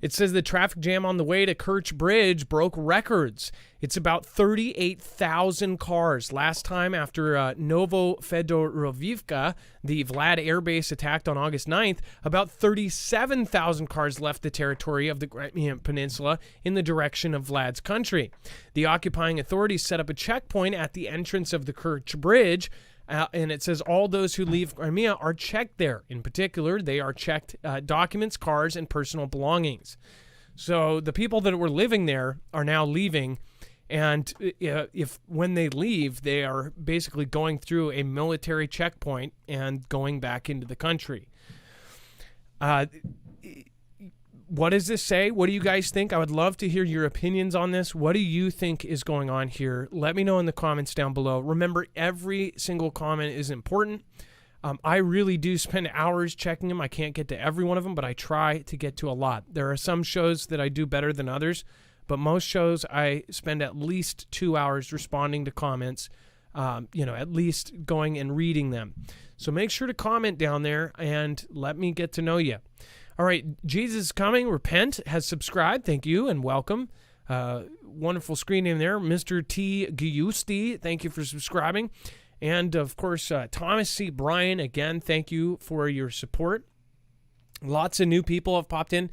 It says the traffic jam on the way to Kerch Bridge broke records. It's about 38,000 cars. Last time after Novo-Fedorovivka, the Vlad Air Base attacked on August 9th, about 37,000 cars left the territory of the Crimean Peninsula in the direction of Vlad's country. The occupying authorities set up a checkpoint at the entrance of the Kerch Bridge, and it says all those who leave Crimea are checked there. In particular, they are checked documents, cars, and personal belongings. So the people that were living there are now leaving, and if when they leave, they are basically going through a military checkpoint and going back into the country. What does this say? What do you guys think? I would love to hear your opinions on this. What do you think is going on here? Let me know in the comments down below. Remember, every single comment is important. I really do spend hours checking them. I can't get to every one of them, but I try to get to a lot. There are some shows that I do better than others, but most shows I spend at least 2 hours responding to comments, at least going and reading them. So make sure to comment down there and let me get to know you. All right, Jesus is Coming, Repent, has subscribed. Thank you and welcome. Wonderful screen name there. Mr. T. Giusti, thank you for subscribing. And, of course, Thomas C. Bryan, again, thank you for your support. Lots of new people have popped in.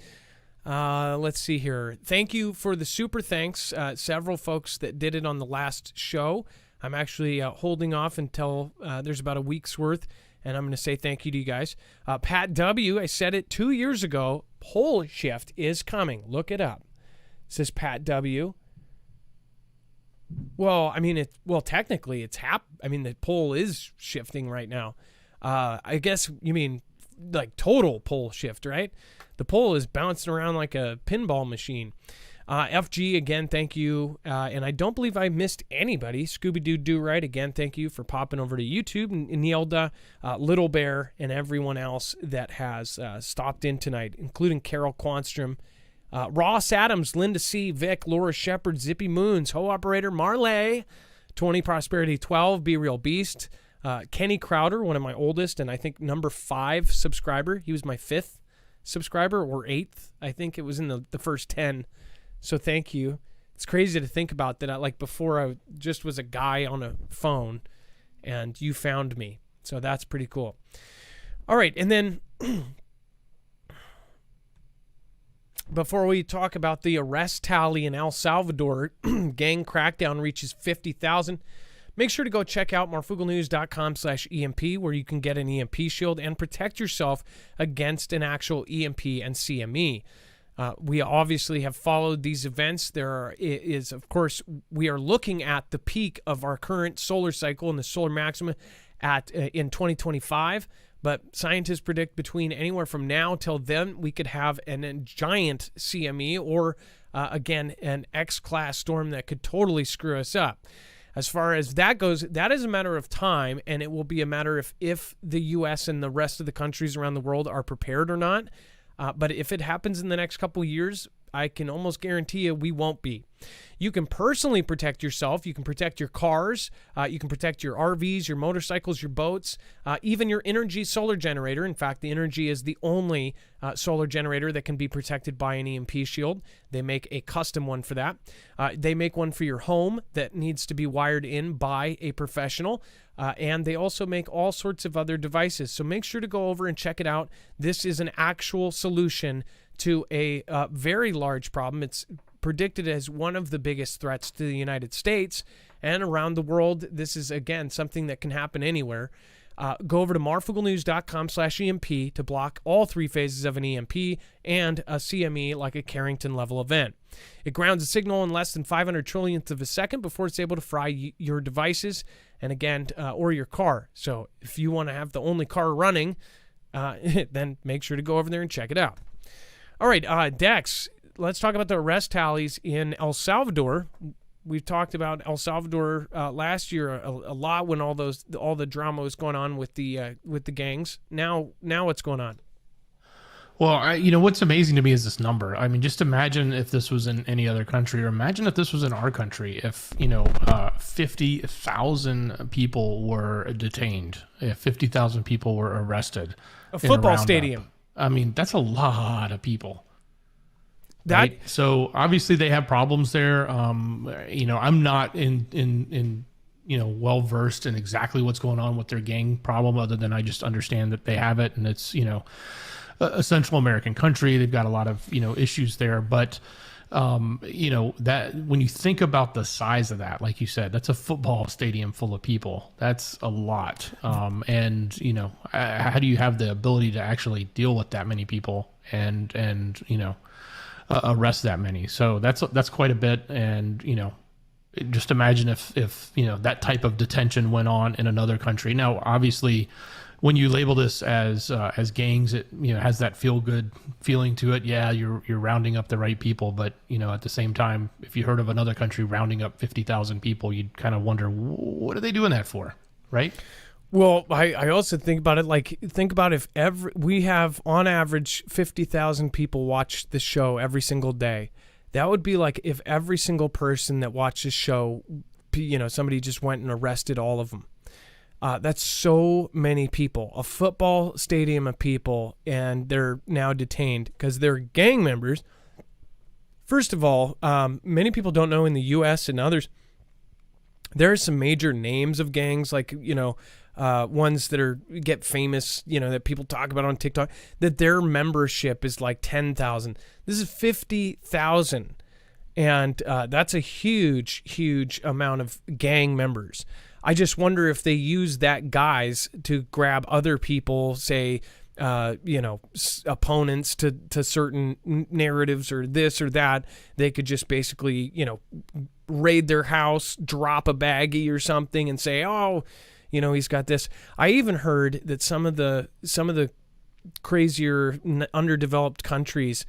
Let's see here. Thank you for the super thanks. Several folks that did it on the last show. I'm actually holding off until there's about a week's worth. And I'm going to say thank you to you guys. Pat W., I said it 2 years ago, pole shift is coming. Look it up. Says Pat W. Well, I mean, technically it's the pole is shifting right now. I guess you mean like total pole shift, right? The pole is bouncing around like a pinball machine. FG, again, thank you. And I don't believe I missed anybody. Scooby-Doo Do Right, again, thank you for popping over to YouTube. Nielda, Little Bear, and everyone else that has stopped in tonight, including Carol Quanstrom, Ross Adams, Linda C., Vic, Laura Shepard, Zippy Moons, Ho Operator, Marley, 20 Prosperity 12, Be Real Beast, Kenny Crowder, one of my oldest, and I think number 5 subscriber. He was my 5th subscriber, or 8th. I think it was in the first 10. So thank you. It's crazy to think about that. Before I just was a guy on a phone and you found me. So that's pretty cool. All right. And then before we talk about the arrest tally in El Salvador, gang crackdown reaches 50,000. Make sure to go check out marfooglenews.com/EMP, where you can get an EMP shield and protect yourself against an actual EMP and CME. We obviously have followed these events. Of course, we are looking at the peak of our current solar cycle and the solar maximum in 2025. But scientists predict between anywhere from now till then, we could have a giant CME or, again, an X-class storm that could totally screw us up. As far as that goes, that is a matter of time, and it will be a matter of if the U.S. and the rest of the countries around the world are prepared or not. But if it happens in the next couple of years, I can almost guarantee you we won't be. You can personally protect yourself. You can protect your cars. You can protect your RVs, your motorcycles, your boats, even your Energy solar generator. In fact, the Energy is the only solar generator that can be protected by an EMP shield. They make a custom one for that. They make one for your home that needs to be wired in by a professional. And they also make all sorts of other devices. So make sure to go over and check it out. This is an actual solution to a very large problem. It's predicted as one of the biggest threats to the United States and around the world. This is, again, something that can happen anywhere. Go over to marfooglenews.com/EMP to block all three phases of an EMP and a CME, like a Carrington level event. It grounds a signal in less than 500 trillionths of a second before it's able to fry your devices and, again, or your car. So if you want to have the only car running, then make sure to go over there and check it out. All right, Dex, let's talk about the arrest tallies in El Salvador. We've talked about El Salvador last year a lot when all the drama was going on with the gangs. Now what's going on? Well, what's amazing to me is this number. I mean, just imagine if this was in any other country, or imagine if this was in our country. If 50,000 people were detained, if 50,000 people were arrested, a football stadium. I mean, that's a lot of people. Right? So obviously they have problems there. I'm not in well versed in exactly what's going on with their gang problem, other than I just understand that they have it, and it's a Central American country. They've got a lot of issues there, but that when you think about the size of that, like you said, that's a football stadium full of people. That's a lot. And how do you have the ability to actually deal with that many people and arrest that many? So that's quite a bit. And just imagine if that type of detention went on in another country. Now, obviously, when you label this as gangs, it has that feel good feeling to it. Yeah, you're rounding up the right people, but at the same time, if you heard of another country rounding up 50,000 people, you'd kind of wonder, what are they doing that for, right? Well, I also think about it think about if we have on average 50,000 people watch the show every single day. That would be like if every single person that watched this show, somebody just went and arrested all of them. That's so many people, a football stadium of people, and they're now detained because they're gang members. First of all, many people don't know in the U.S. and others, there are some major names of gangs, like, ones that get famous, that people talk about on TikTok, that their membership is like 10,000. This is 50,000. And that's a huge, huge amount of gang members. I just wonder if they use that guise to grab other people, say, opponents to certain narratives or this or that. They could just basically, raid their house, drop a baggie or something and say, oh, he's got this. I even heard that some of the crazier underdeveloped countries,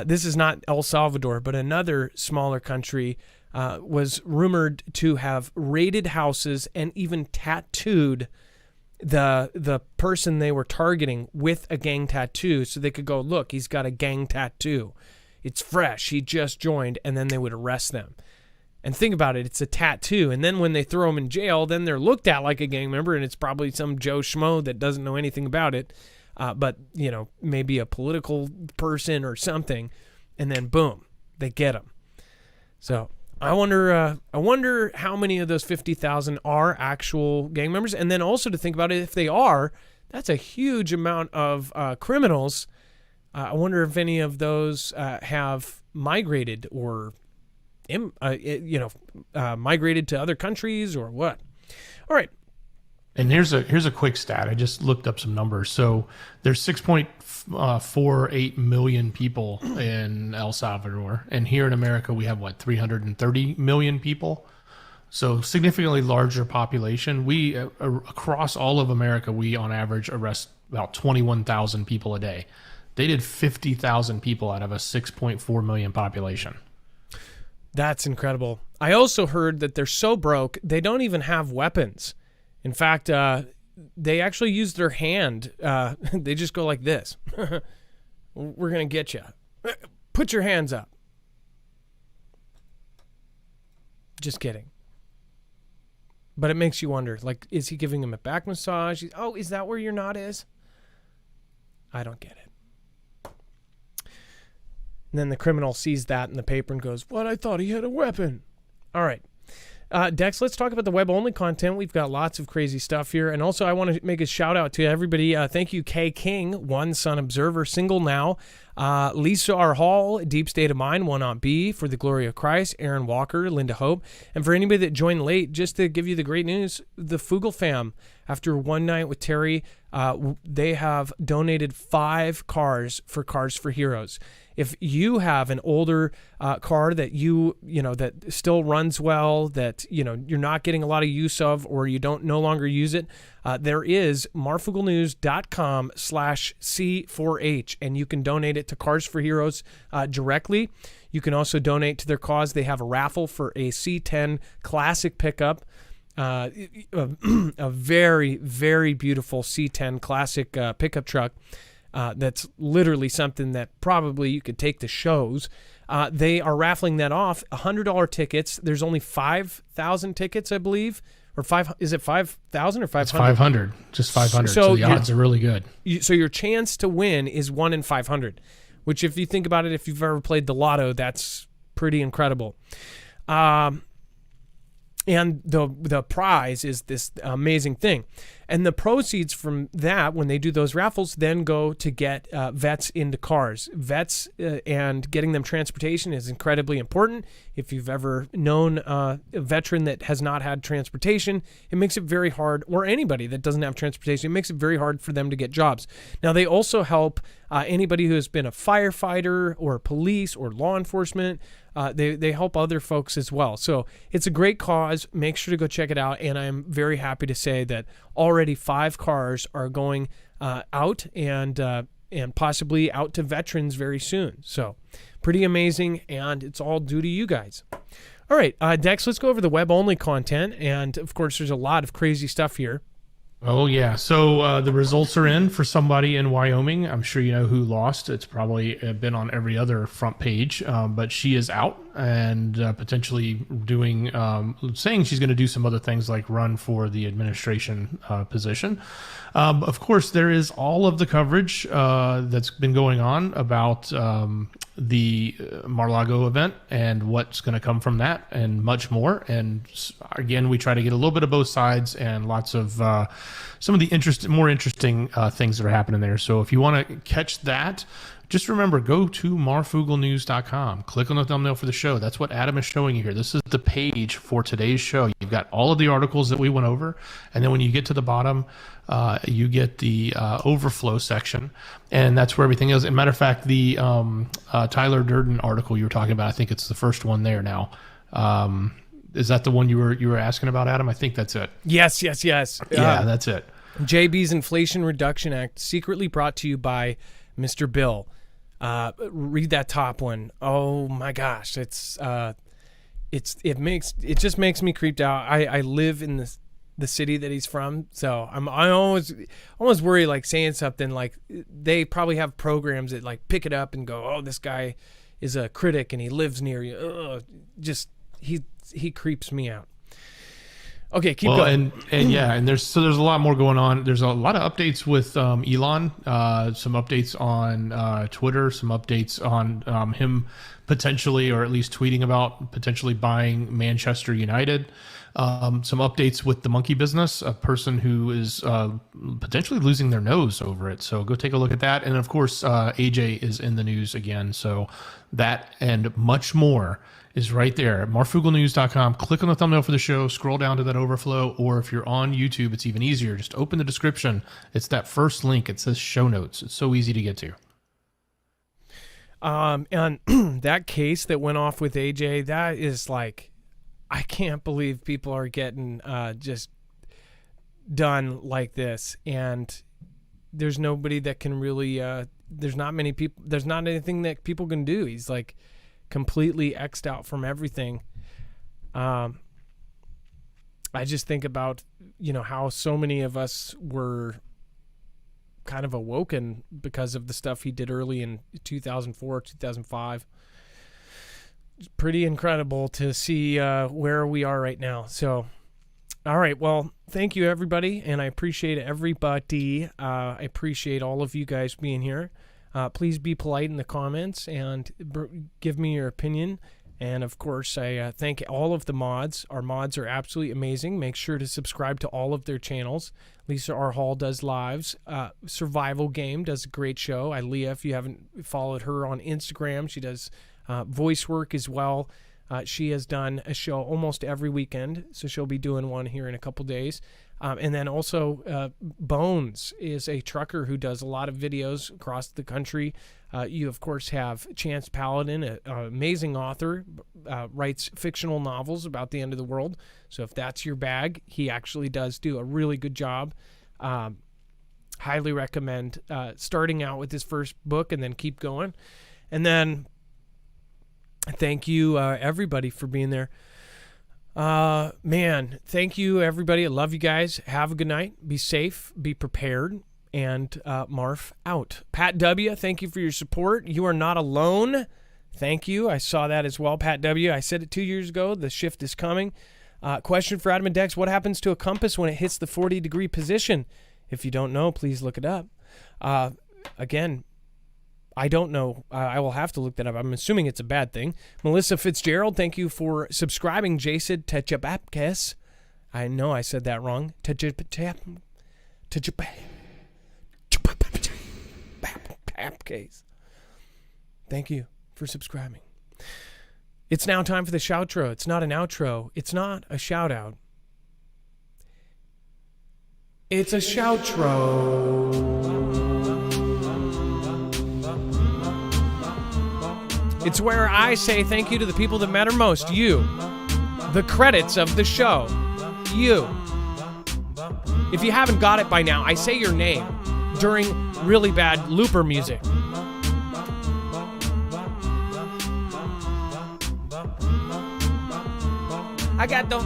this is not El Salvador, but another smaller country, was rumored to have raided houses and even tattooed the person they were targeting with a gang tattoo, so they could go, look, he's got a gang tattoo. It's fresh. He just joined, and then they would arrest them. And think about it, it's a tattoo. And then when they throw them in jail, then they're looked at like a gang member, and it's probably some Joe Schmo that doesn't know anything about it, but maybe a political person or something, and then boom, they get them. So I wonder how many of those 50,000 are actual gang members. And then also to think about it, if they are, that's a huge amount of criminals I wonder if any of those have migrated or migrated to other countries or what. All right. And here's a quick stat. I just looked up some numbers. So there's 6.48 million people in El Salvador, and here in America we have 330 million people. So significantly larger population. We across all of America, we on average arrest about 21,000 people a day. They did 50,000 people out of a 6.4 million population. That's incredible. I also heard that they're so broke they don't even have weapons. In fact, they actually use their hand. They just go like this. We're going to get you. Put your hands up. Just kidding. But it makes you wonder, like, is he giving him a back massage? Oh, is that where your knot is? I don't get it. And then the criminal sees that in the paper and goes, "What? I thought he had a weapon." All right. Dex, let's talk about the web-only content. We've got lots of crazy stuff here. And also, I want to make a shout-out to everybody. Thank you, K. King, One Son Observer, single now. Lisa R. Hall, Deep State of Mind, One Aunt B, For the Glory of Christ, Aaron Walker, Linda Hope. And for anybody that joined late, just to give you the great news, the Foogle fam, after one night with Terry, they have donated 5 cars for Cars for Heroes. If you have an older car that that still runs well, that you're not getting a lot of use of, or you don't no longer use it, there is marfooglenews.com/C4H, and you can donate it to Cars for Heroes directly. You can also donate to their cause. They have a raffle for a C10 classic pickup. A very, very beautiful C10 classic pickup truck. That's literally something that probably you could take to shows. They are raffling that off. $100 tickets. There's only 5,000 tickets, I believe. Or is it 5,000 or 500? It's 500. Just 500. So the odds are really good. So your chance to win is 1 in 500, which if you think about it, if you've ever played the lotto, that's pretty incredible. And the prize is this amazing thing. And the proceeds from that, when they do those raffles, then go to get vets into cars. Vets and getting them transportation is incredibly important. If you've ever known a veteran that has not had transportation, it makes it very hard, or anybody that doesn't have transportation, it makes it very hard for them to get jobs. Now, they also help anybody who has been a firefighter or police or law enforcement. They help other folks as well. So it's a great cause. Make sure to go check it out. And I'm very happy to say that already 5 cars are going out and possibly out to veterans very soon. So pretty amazing, and it's all due to you guys. All right, Dex, let's go over the web-only content. And, of course, there's a lot of crazy stuff here. Oh, yeah. So the results are in for somebody in Wyoming. I'm sure you know who lost. It's probably been on every other front page, but she is out and potentially doing, saying she's going to do some other things like run for the administration position. Of course, there is all of the coverage that's been going on about the Mar-a-Lago event and what's going to come from that and much more. And again, we try to get a little bit of both sides and lots of some of the more interesting things that are happening there. So if you want to catch that, just remember, go to marfooglenews.com. Click on the thumbnail for the show. That's what Adam is showing you here. This is the page for today's show. You've got all of the articles that we went over. And then when you get to the bottom, you get the overflow section. And that's where everything is. As a matter of fact, the Tyler Durden article you were talking about, I think it's the first one there now. Is that the one you were asking about, Adam? I think that's it. Yes. Yeah, that's it. JB's Inflation Reduction Act, secretly brought to you by Mr. Bill. Read that top one. Oh my gosh, it just makes me creeped out. I live in the city that he's from, so I almost worry like saying something like they probably have programs that like pick it up and go, oh, this guy is a critic and he lives near you. Ugh, just he creeps me out. Okay, keep going. And there's a lot more going on. There's a lot of updates with Elon, some updates on Twitter, some updates on him potentially, or at least tweeting about potentially buying Manchester United. some updates with the monkey business, a person who is potentially losing their nose over it. So go take a look at that. And of course, AJ is in the news again. So that and much more is right there at marfooglenews.com. Click on the thumbnail for the show, scroll down to that overflow, or if you're on YouTube, it's even easier. Just open the description. It's that first link. It says show notes. It's so easy to get to. And that case that went off with AJ, that is like, I can't believe people are getting just done like this. And there's nobody that can really, there's not many people, there's not anything that people can do. He's like completely X'd out from everything. I just think about, how so many of us were kind of awoken because of the stuff he did early in 2004, 2005. It's pretty incredible to see where we are right now. So, all right. Well, thank you, everybody. And I appreciate everybody. I appreciate all of you guys being here. Please be polite in the comments and give me your opinion. And, of course, I thank all of the mods. Our mods are absolutely amazing. Make sure to subscribe to all of their channels. Lisa R. Hall does lives. Survival Game does a great show. Leah, if you haven't followed her on Instagram, she does voice work as well. She has done a show almost every weekend, so she'll be doing one here in a couple days. And then also Bones is a trucker who does a lot of videos across the country. You, of course, have Chance Paladin, an amazing author, writes fictional novels about the end of the world. So if that's your bag, he actually does do a really good job. Highly recommend starting out with his first book and then keep going. And then thank you, everybody, for being there. Man, thank you, everybody. I love you guys. Have a good night. Be safe. Be prepared. And Marf out. Pat W., thank you for your support. You are not alone. Thank you. I saw that as well. Pat W., I said it 2 years ago. The shift is coming. Question for Adam and Dex. What happens to a compass when it hits the 40-degree position? If you don't know, please look it up. Again, I don't know. I will have to look that up. I'm assuming it's a bad thing. Melissa Fitzgerald, thank you for subscribing. Jason Techabapkes. I know I said that wrong. Techabapkes. Thank you for subscribing. It's now time for the shoutro. It's not an outro. It's not a shout out. It's a shoutro. It's where I say thank you to the people that matter most. You. The credits of the show. You. If you haven't got it by now, I say your name during really bad looper music. I got the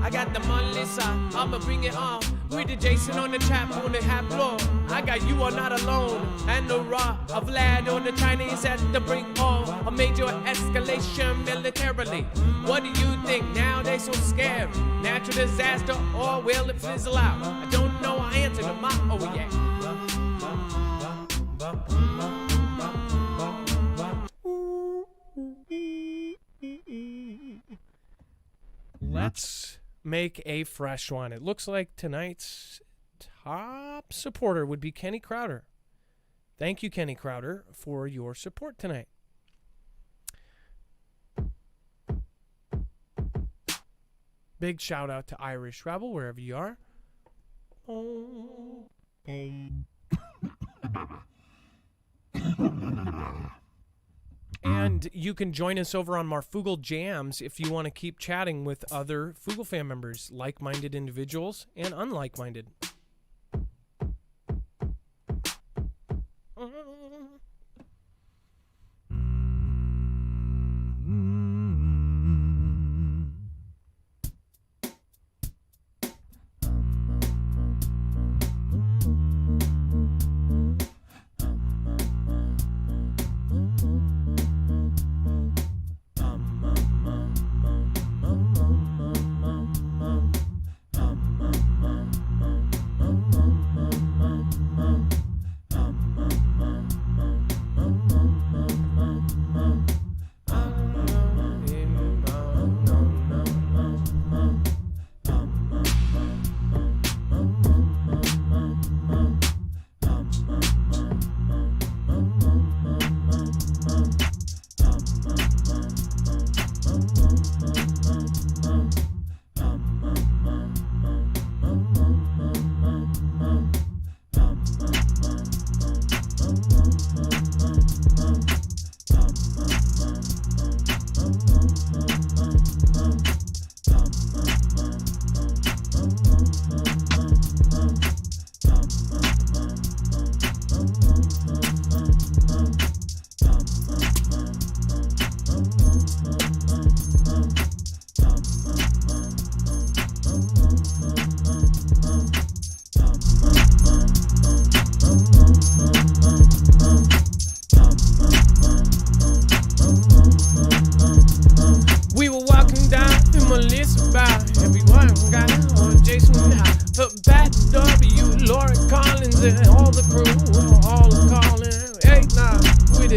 I got the Melissa, I'ma bring it on. With the Jason on the trap on the half floor. I got you are not alone. And the raw of Vlad on the Chinese at the brink of a major escalation militarily. What do you think? Now they so scared. Natural disaster or will it fizzle out? I don't know. I answer to my oh yeah. Let's make a fresh one. It looks like tonight's top supporter would be Kenny Crowder. Thank you, Kenny Crowder, for your support tonight. Big shout out to Irish Rebel, wherever you are. And you can join us over on Marfoogle Jams if you want to keep chatting with other Foogle fan members, like-minded individuals and unlike-minded.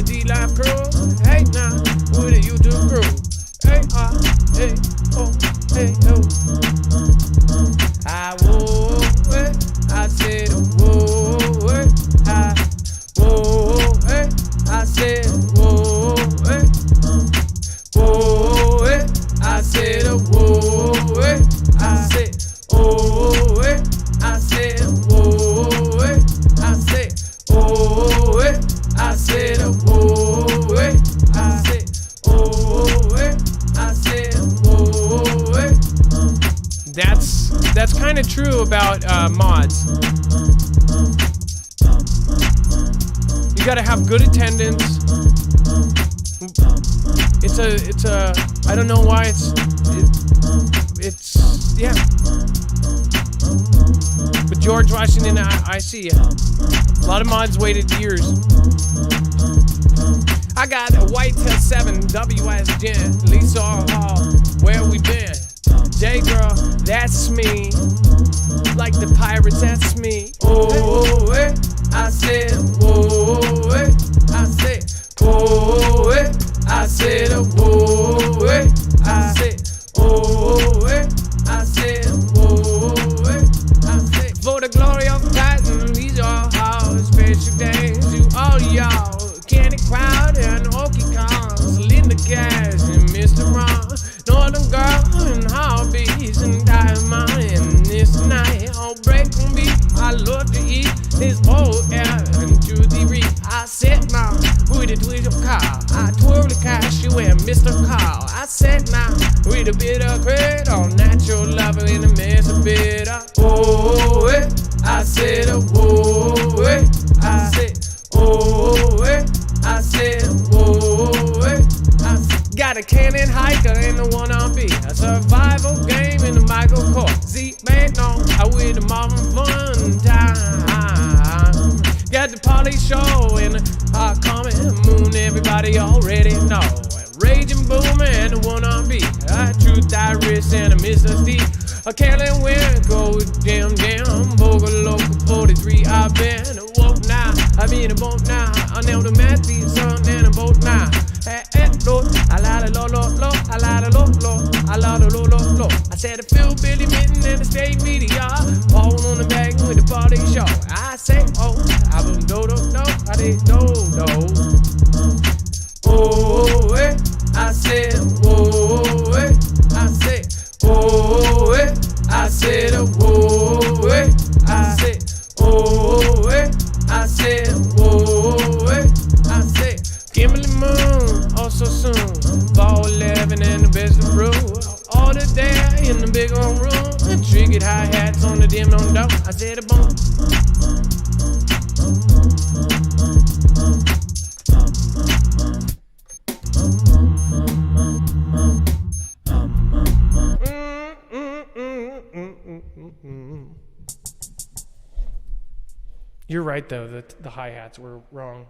D-Live crew. Hey now, with the YouTube crew. Hey, hey, oh, hey, oh. I whoa, hey, I said, whoa, hey, whoa, hey, I said, whoa, hey, whoa, hey, I said, whoa, hey, I said, oh, hey, I said, whoa, hey, I said, oh, hey, I said, whoa, hey, I said, oh, hey, I said, whoa, hey. That's kind of true about mods. You gotta have good attendance. It's a I don't know why it's yeah. But George Washington, I see ya. A lot of mods waited years. I got a Whitetail 7 WS Lisa Hall. Where we been? J girl, that's me. Like the pirates, that's me. Oh, hey, I said, whoa, hey, I said, oh, hey, I said, whoa, hey, I said, oh, hey, I said, whoa, hey, I said. For the glory of Titan, these are all special days to all y'all. Candy Crowd and Okie Cons, Linda Cash and Mr. Ron, Northern Girl and Hobbies and Diamond. And this night, I'll break on beat. I love to eat this whole air and to the reef. I said now with a twist of car. I twirl the cashew and Mr. Carl. I said now with a bit of credit on natural love in a mess of bitter. Oh, hey, I said, whoa, hey, I said, oh, hey, I said, whoa, hey, I said. Got a cannon hiker and the one on B. A survival game in the Michael Court. See, man, no, I with the Marvin fun time. Got the party show and the comet moon, everybody already know. Raging Boom and the one on B. A Truth Iris and a Mr. D. A Kelly Wind go damn, Bogle Local 43. I've been woke now, I've been a boat now. I know the Matthew son and a boat now. I la lo lo lo, I la lo lo, I la lo lo lo. I said a Phil Billy Mitten and the state media, all on the back with the party show. I say oh, I been do do do, I did do do. Oh, hey, I said whoa, hey, I said oh, hey, I said whoa, hey, I said oh, hey, I said whoa, hey, I said. Kimberly Moon, oh so soon. Fall 11 and the best of brew. All the day in the big old room. And triggered hi-hats on the dim on dope. I said a boom. You're right though, that the hi-hats were wrong.